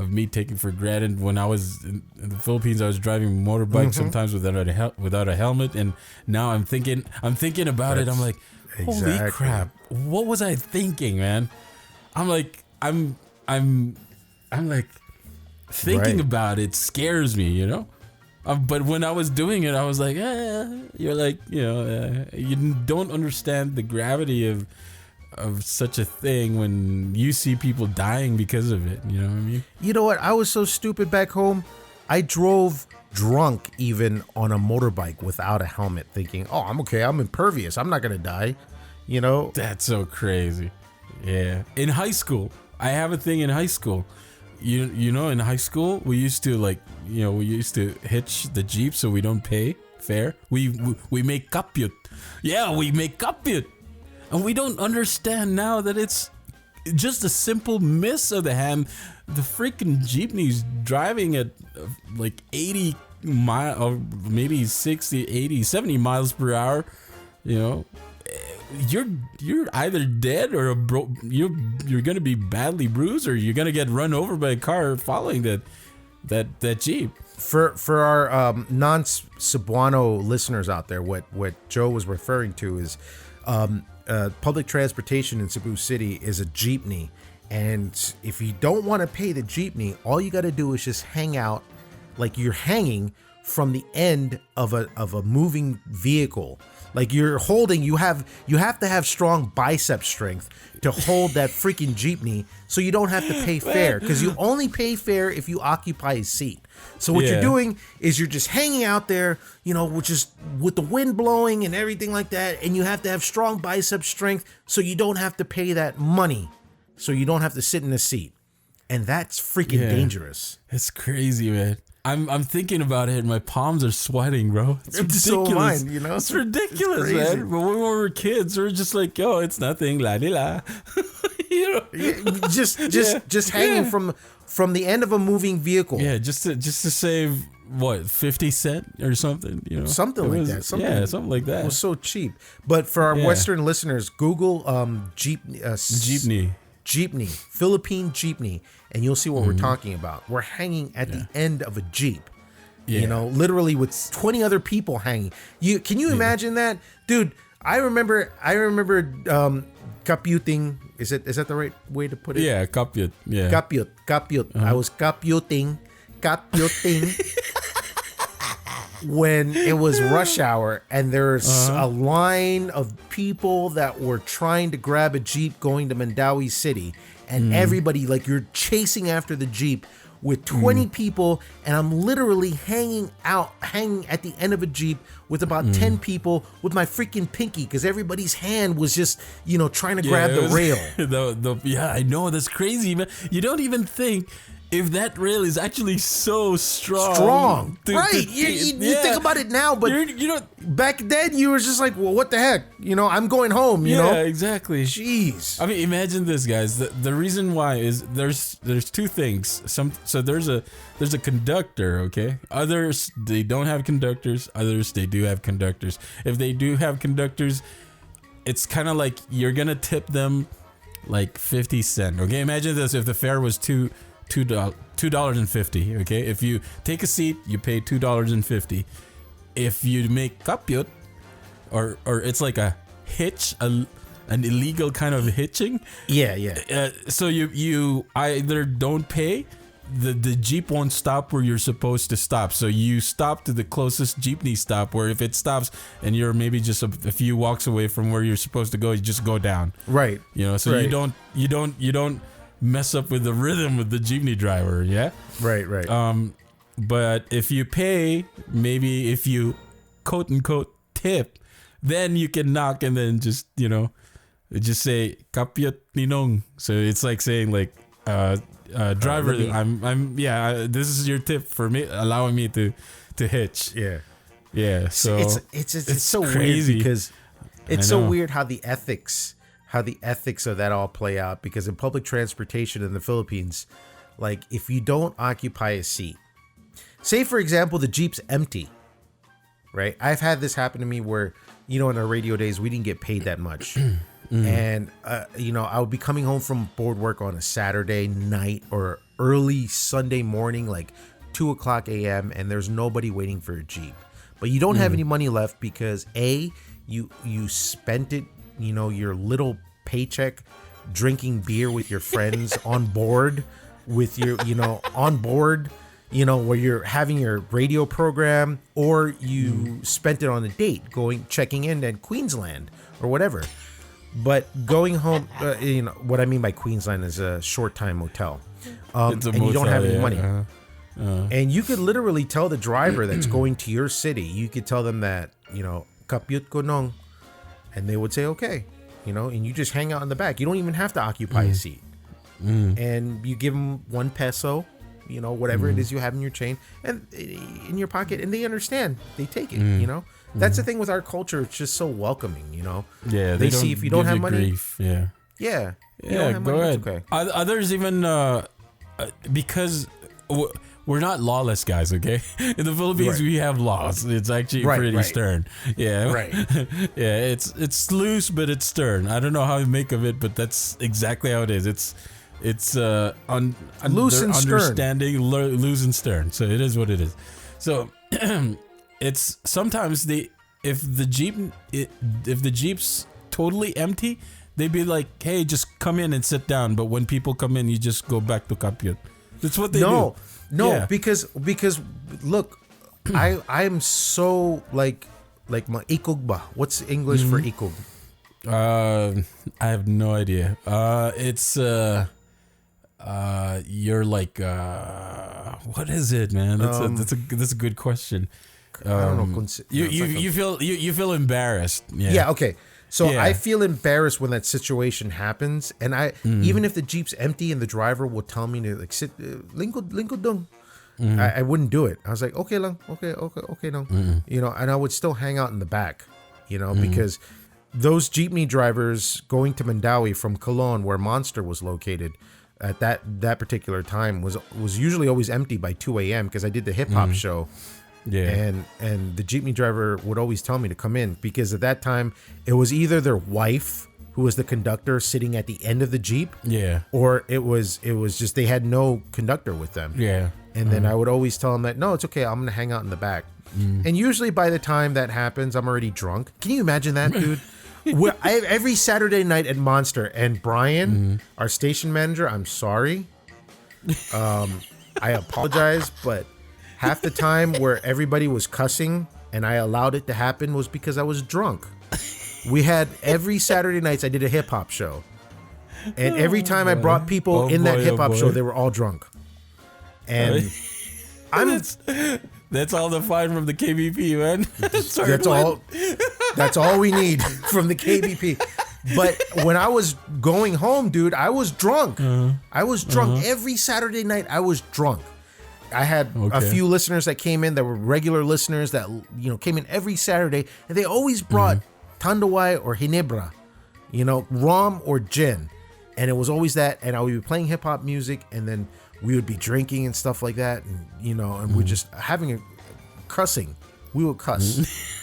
A: me taking for granted. When I was in the Philippines, I was driving a motorbike sometimes without a helmet, and now I'm thinking about it. I'm like, holy crap! What was I thinking, man? I'm like thinking about it scares me, but when I was doing it, I was like, you're like, you don't understand the gravity of such a thing when you see people dying because of it. You know what I mean?
B: You know what? I was so stupid back home. I drove drunk even on a motorbike without a helmet, thinking, I'm okay. I'm impervious. I'm not going to die.
A: That's so crazy. Yeah. In high school, I have a thing in high school. In high school, we used to we used to hitch the Jeep so we don't pay fare. We make kapyut. Yeah, we make kapyut. And we don't understand now that it's just a simple miss of the hand. The freaking jeepney's driving at like 80 miles, or maybe 60, 80, 70 miles per hour. You know, you're either dead or you're gonna be badly bruised, or you're gonna get run over by a car following that jeep.
B: For our non-Cebuano listeners out there, what Joe was referring to is public transportation in Cebu City is a jeepney, and if you don't want to pay the jeepney, all you got to do is just hang out like you're hanging from the end of a moving vehicle. Like you're holding, you have to have strong bicep strength to hold that freaking jeepney, so you don't have to pay fare, because you only pay fare if you occupy a seat. So what you're doing is you're just hanging out there, you know, with the wind blowing and everything like that, and you have to have strong bicep strength so you don't have to pay that money, so you don't have to sit in a seat, and that's freaking dangerous.
A: It's crazy, man. I'm thinking about it and my palms are sweating, bro. It's ridiculous.
B: So mine, you know?
A: It's ridiculous, man. But when we were kids, we were just like, yo, it's nothing, la di la. You know?
B: Just hanging from the end of a moving vehicle.
A: Yeah, just to save what, 50 cents or something, you know?
B: Something like that.
A: Something like that.
B: It was so cheap. But for our Western listeners, Google Jeepney, Philippine jeepney, and you'll see what we're talking about. We're hanging at the end of a jeep, you know, literally with 20 other people hanging. Can you imagine that, dude? I remember kapyuting. Is that the right way to put it?
A: Yeah, kapyut. Yeah,
B: kapyut. I was kapyuting. When it was rush hour and there's a line of people that were trying to grab a Jeep going to Mandawi City, and everybody, like, you're chasing after the Jeep with 20 people, and I'm literally hanging at the end of a Jeep with about 10 people with my freaking pinky, because everybody's hand was just, you know, trying to grab the rail.
A: I know, that's crazy, man. You don't even think if that rail is actually so strong.
B: Right. You think about it now, but you know, back then you were just like, well, what the heck? You know, I'm going home, you know?
A: Yeah, exactly.
B: Jeez.
A: I mean, imagine this, guys. The reason why is there's two things. So there's a conductor, okay? Others, they don't have conductors. Others, they do have conductors. If they do have conductors, it's kind of like you're going to tip them like 50 cents, okay? Imagine this, if the fare was $2.50, okay? If you take a seat, you pay $2.50. If you make kapyut, or it's like a hitch, an illegal kind of hitching.
B: Yeah.
A: So you either don't pay, the Jeep won't stop where you're supposed to stop. So you stop to the closest jeepney stop, where if it stops and you're maybe just a few walks away from where you're supposed to go, you just go down.
B: Right.
A: You know, so
B: right.
A: you don't mess up with the rhythm with the jeepney driver, yeah?
B: Right.
A: But if you pay, maybe if you quote unquote tip, then you can knock and then just, you know, just say kapyut ninong. So it's like saying like driver, this is your tip for me, allowing me to hitch. Yeah. So
B: it's so crazy, weird, because it's so weird how the ethics of that all play out, because in public transportation in the Philippines, like, if you don't occupy a seat, say for example the Jeep's empty, right? I've had this happen to me where, you know, in our radio days we didn't get paid that much. And you know, I would be coming home from board work on a Saturday night or early Sunday morning, like 2:00 a.m., and there's nobody waiting for a Jeep, but you don't have any money left because you spent it, you know, your little paycheck drinking beer with your friends on board with your, you know, on board, you know, where you're having your radio program, or you spent it on a date checking in at Queensland or whatever. But going home, you know, what I mean by Queensland is a short time motel. And motel, you don't have any money. And you could literally tell the driver that's going to your city, you could tell them that, you know, kapyut ko nong, and they would say, okay, you know, and you just hang out in the back. You don't even have to occupy a seat. And you give them 1 peso, whatever it is you have in your chain and in your pocket, and they understand. They take it. That's the thing with our culture. It's just so welcoming.
A: Yeah,
B: they see if you don't have money.
A: Grief. Yeah.
B: Yeah.
A: Yeah. Go ahead. Okay. Others even because. We're not lawless guys, okay? In the Philippines, we have laws. It's actually pretty stern. Yeah,
B: right.
A: Yeah, it's loose, but it's stern. I don't know how you make of it, but that's exactly how it is. It's
B: loose and
A: understanding, loose and stern. So it is what it is. So it's sometimes if the jeep's totally empty, they'd be like, hey, just come in and sit down. But when people come in, you just go back to kapyot. That's what they do.
B: No, because look, I'm so like ikog ba? What's English for ikog?
A: I have no idea. It's you're like what is it, man? That's a good question.
B: I don't know.
A: You feel embarrassed.
B: Yeah. Okay. So I feel embarrassed when that situation happens, and even if the Jeep's empty and the driver will tell me to like sit, lingkod dung, I wouldn't do it. I was like, okay lang, okay no, and I would still hang out in the back, because those jeepney drivers going to Mandawi from Colon, where Monster was located at that particular time, was usually always empty by 2 a.m. because I did the hip hop show. Yeah, and the jeepney driver would always tell me to come in because at that time it was either their wife who was the conductor sitting at the end of the jeep, or it was just they had no conductor with them, and then I would always tell them that no, it's okay, I'm gonna hang out in the back, and usually by the time that happens, I'm already drunk. Can you imagine that, dude? Every Saturday night at Monster, and Brian, our station manager, I'm sorry, I apologize, but half the time where everybody was cussing and I allowed it to happen was because I was drunk. We had every Saturday nights I did a hip hop show. And every time I brought people in that hip hop show, they were all drunk. And
A: that's all the fine from the KBP, man.
B: That's all we need from the KBP. But when I was going home, dude, I was drunk. I was drunk every Saturday night. I was drunk. I had a few listeners that came in that were regular listeners that came in every Saturday, and they always brought Tandawai or Hinebra, rum or gin, and it was always that. And I would be playing hip hop music, and then we would be drinking and stuff like that, and and we're just having a cussing. We would cuss.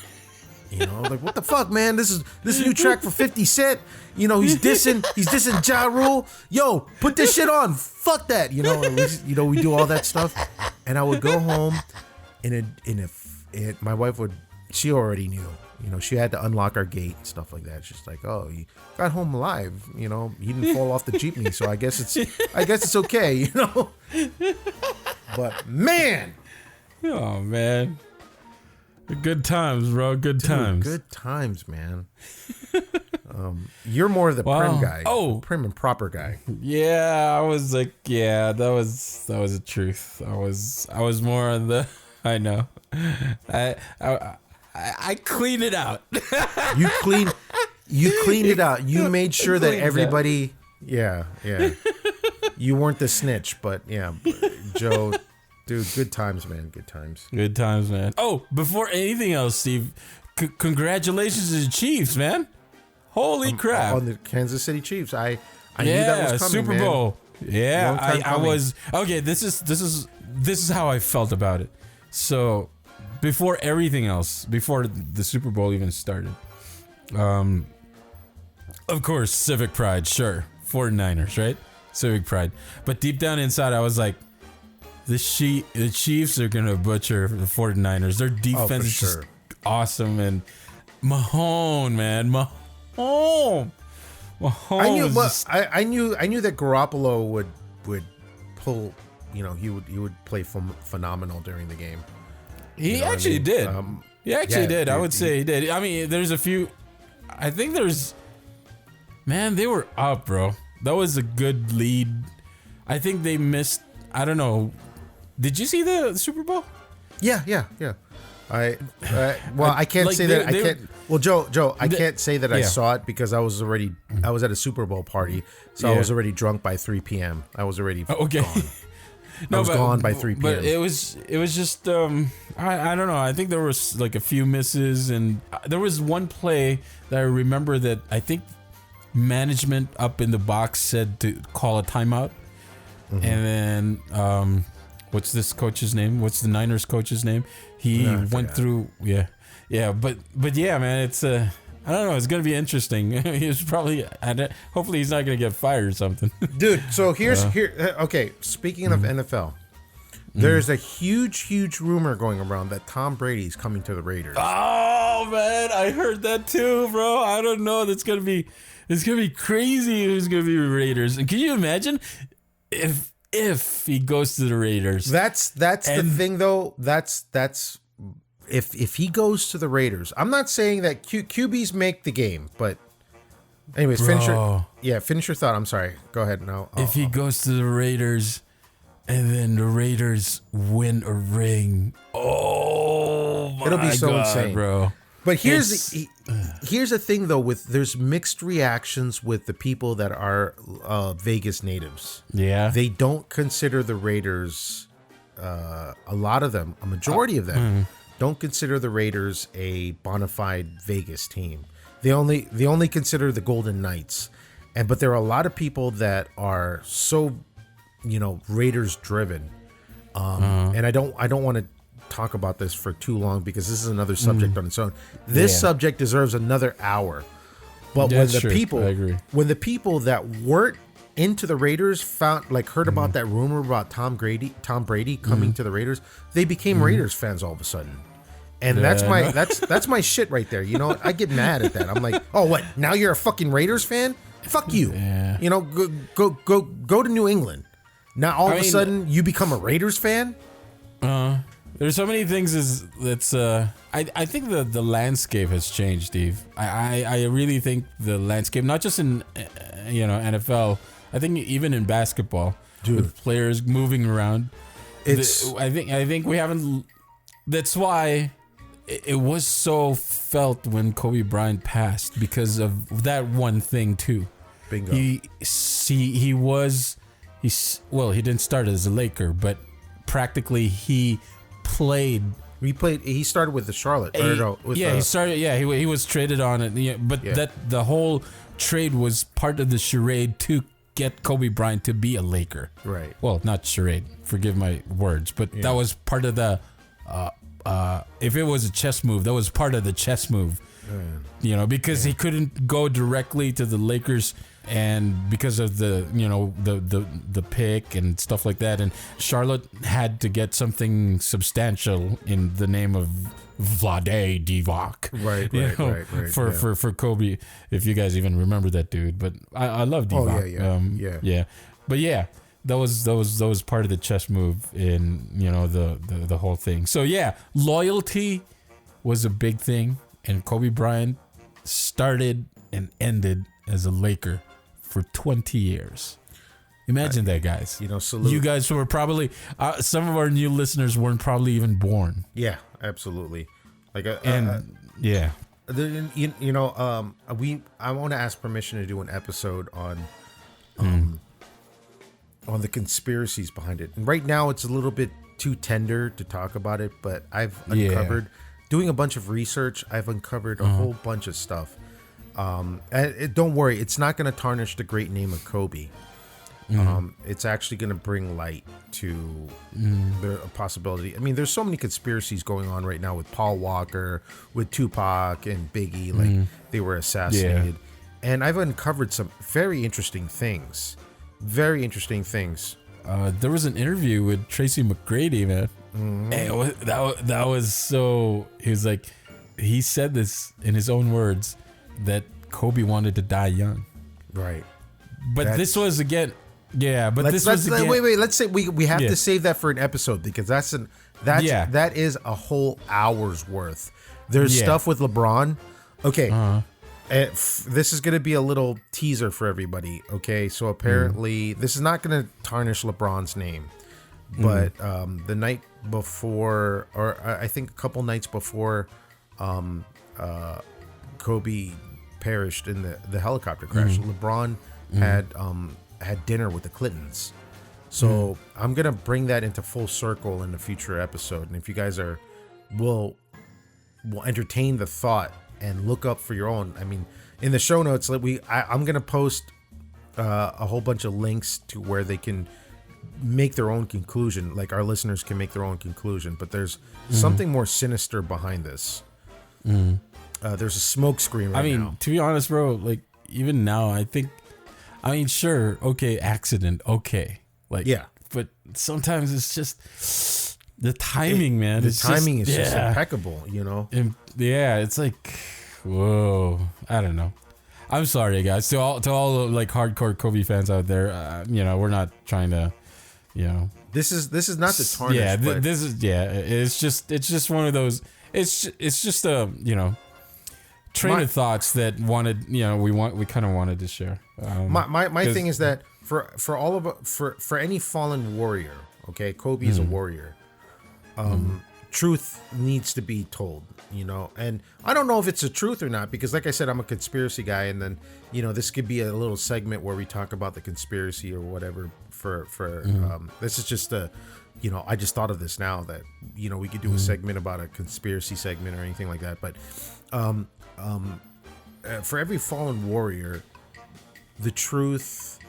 B: Like, what the fuck, man? This is a new track for 50 Cent. He's dissing Ja Rule. Yo, put this shit on. Fuck that. We do all that stuff. And I would go home my wife she already knew. She had to unlock our gate and stuff like that. She's like, oh, you got home alive. He didn't fall off the jeepney, so I guess it's okay, But man.
A: Oh man. Good times, bro. Good times.
B: Good times, man. You're more the prim guy.
A: Oh,
B: prim and proper guy.
A: Yeah, I was like, that was the truth. I was more on the. I know. I cleaned it out.
B: You cleaned it out. You made sure that everybody. Yeah. You weren't the snitch, but yeah, Joe. Dude, good times, man. Good times.
A: Good times, man. Oh, before anything else, Steve, congratulations to the Chiefs, man. Holy crap.
B: On the Kansas City Chiefs. I knew that was coming,
A: Super Bowl. Man. Yeah, I was. Okay, this is how I felt about it. So, before everything else, before the Super Bowl even started, of course, civic pride, sure. 49ers, right? Civic pride. But deep down inside, I was like, the Chiefs are going to butcher the 49ers. Their defense is just awesome. And Mahomes, man. Mahomes.
B: I knew that Garoppolo would pull, he would play phenomenal during the game.
A: He actually did. He actually did. I would say he did. I mean, there's a few. I think man, they were up, bro. That was a good lead. I think they missed. I don't know. Did you see the Super Bowl?
B: Yeah. I can't say that. I can't. Well, Joe, I can't say that I saw it because I was at a Super Bowl party, so I was already drunk by 3 p.m. I was already gone. I was gone by 3 p.m.
C: But it was just I don't know. I think there was like a few misses, and there was one play that I remember that I think management up in the box said to call a timeout, and then what's this coach's name? What's the Niners coach's name? He went through but yeah, man, it's I don't know. It's gonna be interesting. He's probably hopefully he's not gonna get fired or something.
B: Dude, so okay, speaking of NFL, there's a huge rumor going around that Tom Brady's coming to the Raiders.
C: Oh man, I heard that too, bro. I don't know. It's gonna be crazy. Who's gonna be Raiders? And can you imagine if he goes to the Raiders?
B: That's the thing, though. That's if he goes to the Raiders. I'm not saying that QBs make the game, but anyways, finish your thought. I'm sorry. Go ahead. No.
C: If he goes to the Raiders, and then the Raiders win a ring, it'll
B: be so insane,
C: bro.
B: But here's the thing, though. There's mixed reactions with the people that are Vegas natives.
C: Yeah,
B: they don't consider the Raiders. A lot of them, a majority of them, don't consider the Raiders a bona fide Vegas team. They only consider the Golden Knights, but there are a lot of people that are so, Raiders driven. And I don't want to talk about this for too long because this is another subject on its own. This subject deserves another hour. But when the people that weren't into the Raiders heard about that rumor about Tom Brady coming to the Raiders, they became Raiders fans all of a sudden. And that's my shit right there. I get mad at that. I'm like, oh, what? Now you're a fucking Raiders fan? Fuck you. Yeah. Go to New England. Now all of a sudden you become a Raiders fan?
C: There's so many things I think the landscape has changed, Steve. I really think the landscape, not just in NFL, I think even in basketball, with players moving around. I think we haven't. That's why it was so felt when Kobe Bryant passed, because of that one thing too.
B: Bingo.
C: He didn't start as a Laker, but practically he played.
B: He started with the Charlotte.
C: He started. Yeah, he was traded on it. But that the whole trade was part of the charade to get Kobe Bryant to be a Laker.
B: Right.
C: Well, not charade. Forgive my words, but that was part of the. If it was a chess move, that was part of the chess move. Because he couldn't go directly to the Lakers, and because of the the pick and stuff like that, and Charlotte had to get something substantial in the name of Vlade Divac, right, for Kobe. If you guys even remember that dude, but I love Divac. But yeah. That was part of the chess move in the whole thing. So yeah, loyalty was a big thing, and Kobe Bryant started and ended as a Laker for 20 years. Imagine that, guys.
B: Salute.
C: You guys were probably some of our new listeners weren't probably even born.
B: Yeah, absolutely. I want to ask permission to do an episode on the conspiracies behind it. And right now it's a little bit too tender to talk about it, but I've uncovered, doing a bunch of research, I've uncovered a whole bunch of stuff. Don't worry, it's not going to tarnish the great name of Kobe. It's actually going to bring light to the possibility. I mean, there's so many conspiracies going on right now with Paul Walker, with Tupac and Biggie, like they were assassinated. And I've uncovered some very interesting things.
C: There was an interview with Tracy McGrady, man. And that was so. He said this in his own words that Kobe wanted to die young.
B: Right.
C: But this was again. Yeah, but
B: wait. Let's say we have to save that for an episode, because that is a whole hour's worth. There's stuff with LeBron. Okay. This is going to be a little teaser for everybody. Okay, so apparently this is not going to tarnish LeBron's name, but the night before, or I think a couple nights before, Kobe perished in the helicopter crash, LeBron had dinner with the Clintons, So I'm gonna bring that into full circle in a future episode, and if you guys will entertain the thought and look up for your own. I mean, in the show notes, I'm gonna post a whole bunch of links to where they can make their own conclusion. Like our listeners can make their own conclusion, but there's something more sinister behind this. There's a smoke screen right now.
C: To be honest, bro, like even now, sure, okay, accident, okay. Like, yeah, but sometimes it's just the timing, man.
B: The timing is just impeccable, you know?
C: And, it's like, whoa, I don't know. I'm sorry, guys. To all like hardcore Kobe fans out there, we're not trying to,
B: This is not the tarnish.
C: Yeah, this is It's just one of those. It's just a train of thoughts that we kind of wanted to share.
B: My thing is that for all of for any fallen warrior, okay, Kobe is a warrior. Truth needs to be told, and I don't know if it's a truth or not, because like I said, I'm a conspiracy guy, and then this could be a little segment where we talk about the conspiracy or whatever. This is just I just thought of this now that we could do a segment about a conspiracy segment or anything like that, but for every fallen warrior, the truth,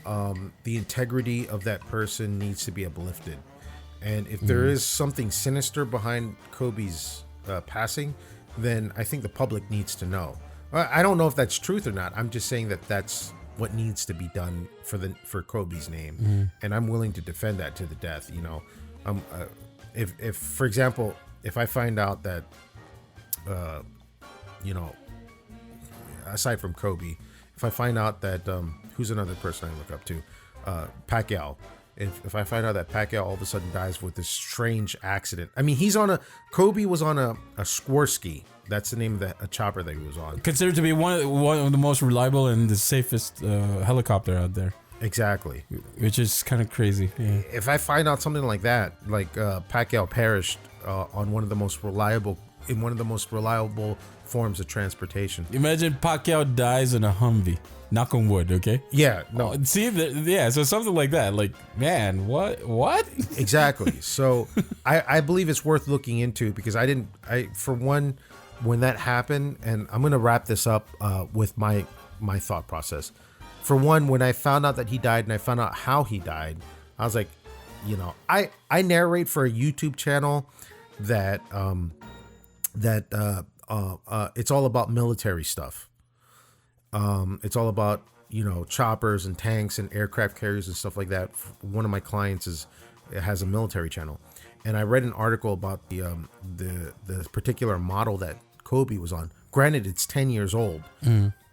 B: the integrity of that person needs to be uplifted. And if there is something sinister behind Kobe's passing, then I think the public needs to know. I don't know if that's truth or not. I'm just saying that that's what needs to be done for Kobe's name, and I'm willing to defend that to the death. If for example, if I find out that, aside from Kobe, if I find out that who's another person I look up to, Pacquiao. If I find out that Pacquiao all of a sudden dies with this strange accident, I mean, Kobe was on a Sikorsky. That's the name of a chopper that he was on.
C: Considered to be one of the most reliable and the safest helicopter out there.
B: Exactly.
C: Which is kind of crazy. Yeah.
B: If I find out something like that, like Pacquiao perished on one of the most reliable forms of transportation.
C: Imagine Pacquiao dies in a Humvee. Knock on wood, okay?
B: Yeah, no.
C: So something like that. Like, man, what?
B: Exactly. So I believe it's worth looking into, because for one, when that happened, and I'm going to wrap this up with my thought process. For one, when I found out that he died and I found out how he died, I was like, I narrate for a YouTube channel that it's all about military stuff. It's all about, choppers and tanks and aircraft carriers and stuff like that. One of my clients has a military channel, and I read an article about the particular model that Kobe was on. Granted, it's 10 years old,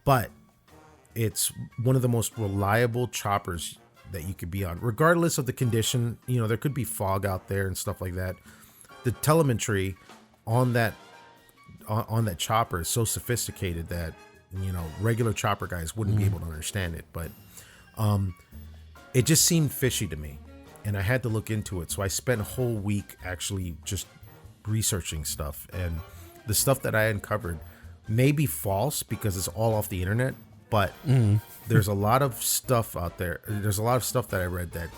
B: but it's one of the most reliable choppers that you could be on, regardless of the condition. There could be fog out there and stuff like that. The telemetry on that chopper is so sophisticated that regular chopper guys wouldn't be able to understand it. But it just seemed fishy to me, and I had to look into it. So I spent a whole week actually just researching stuff, and the stuff that I uncovered may be false because it's all off the internet, but there's a lot of stuff out there. There's a lot of stuff that I read that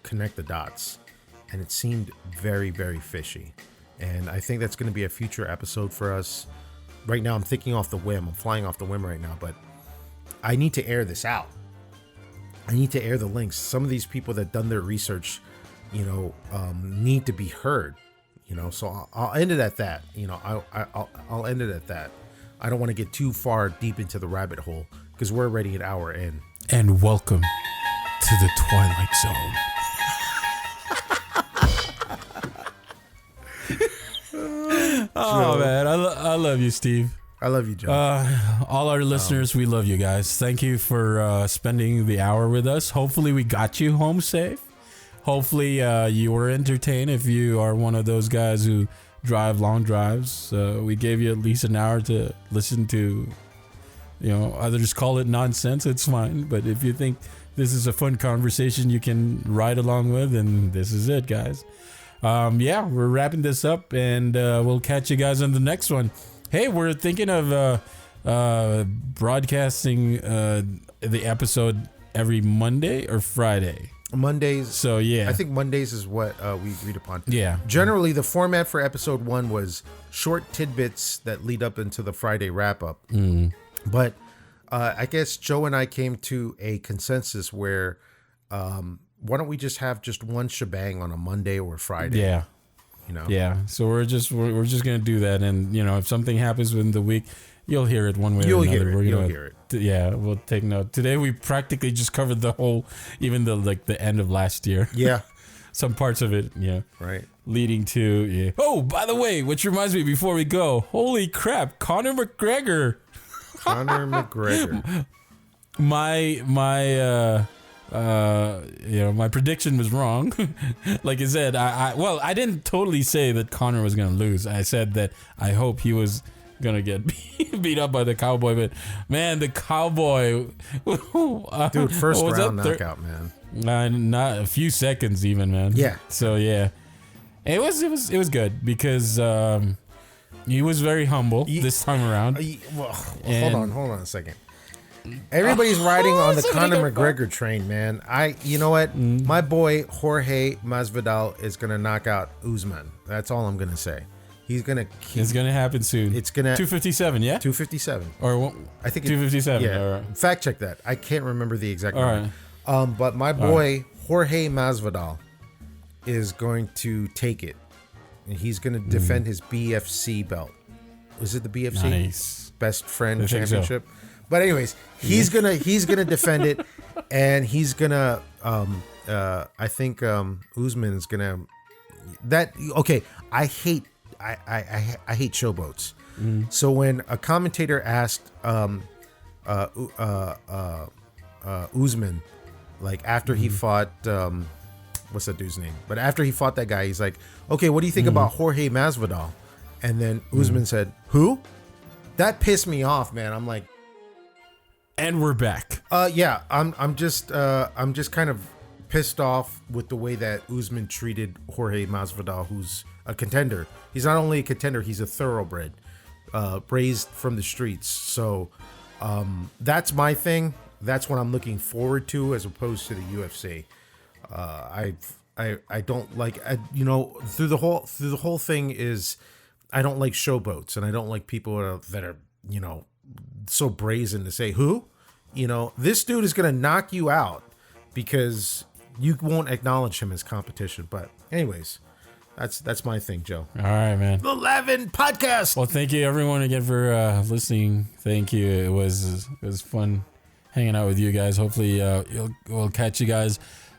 B: connect the dots, and it seemed very, very fishy. And I think that's going to be a future episode for us. Right now, I'm thinking off the whim. I'm flying off the whim right now, but I need to air this out. I need to air the links. Some of these people that done their research, need to be heard. So I'll end it at that. I'll end it at that. I don't want to get too far deep into the rabbit hole because we're already an hour in.
C: And welcome to the Twilight Zone. Oh, man. I love you, Steve.
B: I love you, John.
C: All our listeners, we love you guys. Thank you for spending the hour with us. Hopefully we got you home safe. Hopefully you were entertained if you are one of those guys who drive long drives. We gave you at least an hour to listen to, others call it nonsense. It's fine. But if you think this is a fun conversation you can ride along with, then this is it, guys. We're wrapping this up, and we'll catch you guys on the next one. Hey, we're thinking of broadcasting the episode every Monday or Friday.
B: Mondays.
C: So yeah,
B: I think Mondays is what we agreed upon.
C: Yeah.
B: Generally, the format for episode 1 was short tidbits that lead up into the Friday wrap up. But I guess Joe and I came to a consensus where why don't we just have just one shebang on a Monday or Friday?
C: Yeah.
B: You know.
C: Yeah. So we're just gonna do that, and if something happens within the week, you'll hear it one way or another.
B: You'll hear it.
C: Yeah, we'll take note. Today we practically just covered the whole, even the end of last year.
B: Yeah.
C: Some parts of it,
B: Right.
C: leading to, yeah. Oh, by the way, which reminds me, before we go, holy crap, Conor McGregor. My prediction was wrong. Like I said, I didn't totally say that Conor was going to lose. I said that I hope he was going to get beat up by the Cowboy, but man, the Cowboy,
B: dude, first round knockout, man.
C: Not a few seconds even, man.
B: Yeah.
C: So yeah, it was good because he was very humble this time around.
B: Hold on a second. Everybody's riding on the Conor McGregor train, man. You know what? My boy Jorge Masvidal is gonna knock out Usman. That's all I'm gonna say. It's gonna
C: happen soon.
B: It's gonna
C: 257, yeah.
B: 257,
C: or
B: I think
C: 257.
B: Yeah.
C: All right.
B: Fact check that. I can't remember the exact number.
C: Right.
B: But my boy Jorge Masvidal is going to take it, and he's gonna defend his BFC belt. Is it the BFC?
C: Nice.
B: Best Friend Championship?
C: So.
B: But anyways, he's gonna defend it, and he's gonna I think Usman is gonna I hate showboats. So when a commentator asked Usman, like after he fought what's that dude's name? But after he fought that guy, he's like, okay, what do you think about Jorge Masvidal? And then Usman said, who? That pissed me off, man. I'm like,
C: and we're back.
B: Yeah, I'm just kind of pissed off with the way that Usman treated Jorge Masvidal, who's a contender. He's not only a contender, he's a thoroughbred, raised from the streets. So that's my thing. That's what I'm looking forward to, as opposed to the UFC. I don't like, through the whole thing is, I don't like showboats, and I don't like people that are so brazen to say who. This dude is gonna knock you out because you won't acknowledge him as competition. But anyways, that's my thing, Joe.
C: All right, man.
B: The LAVN podcast.
C: Well, thank you everyone again for listening. Thank you. It was fun hanging out with you guys. Hopefully we'll catch you guys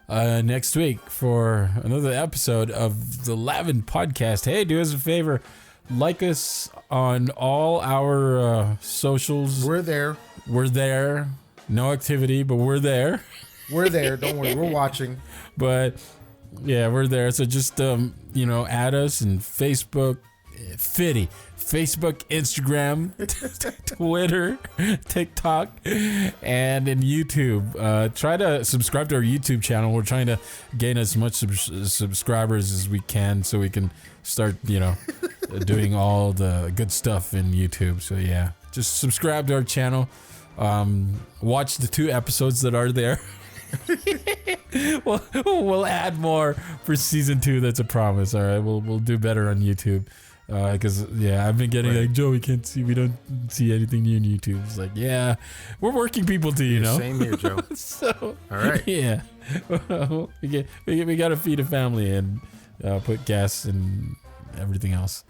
C: next week for another episode of the LAVN podcast. Hey, do us a favor. Like us on all our socials.
B: We're there.
C: No activity, but we're there.
B: We're there. Don't worry. We're watching.
C: But yeah, we're there. So just add us in Facebook, Facebook, Instagram, Twitter, TikTok, and in YouTube. Try to subscribe to our YouTube channel. We're trying to gain as much subscribers as we can, so we can start, doing all the good stuff in YouTube. So yeah, just subscribe to our channel. Watch the 2 episodes that are there. We'll add more for season 2. That's a promise. All right, we'll do better on YouTube. Because I've been getting like, Joe, we don't see anything new on YouTube. It's like, yeah, we're working people too,
B: Same here, Joe.
C: So
B: all right,
C: yeah, we got to feed a family and put gas and everything else.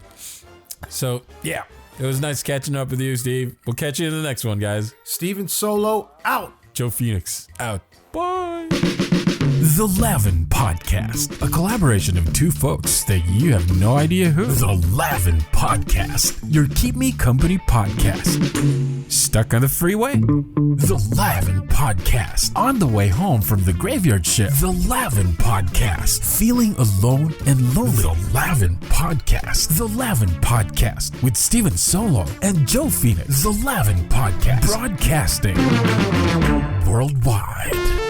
C: So yeah, it was nice catching up with you, Steve. We'll catch you in the next one, guys.
B: Steven Solo out.
C: Joe Phoenix out. Bye.
A: The LAVN Podcast, a collaboration of 2 folks that you have no idea who. The LAVN Podcast, your Keep Me Company podcast. Stuck on the freeway? The LAVN Podcast. On the way home from the graveyard shift? The LAVN Podcast. Feeling alone and lonely? The LAVN Podcast. The LAVN Podcast with Steven Solo and Joe Phoenix. The LAVN Podcast. Broadcasting worldwide.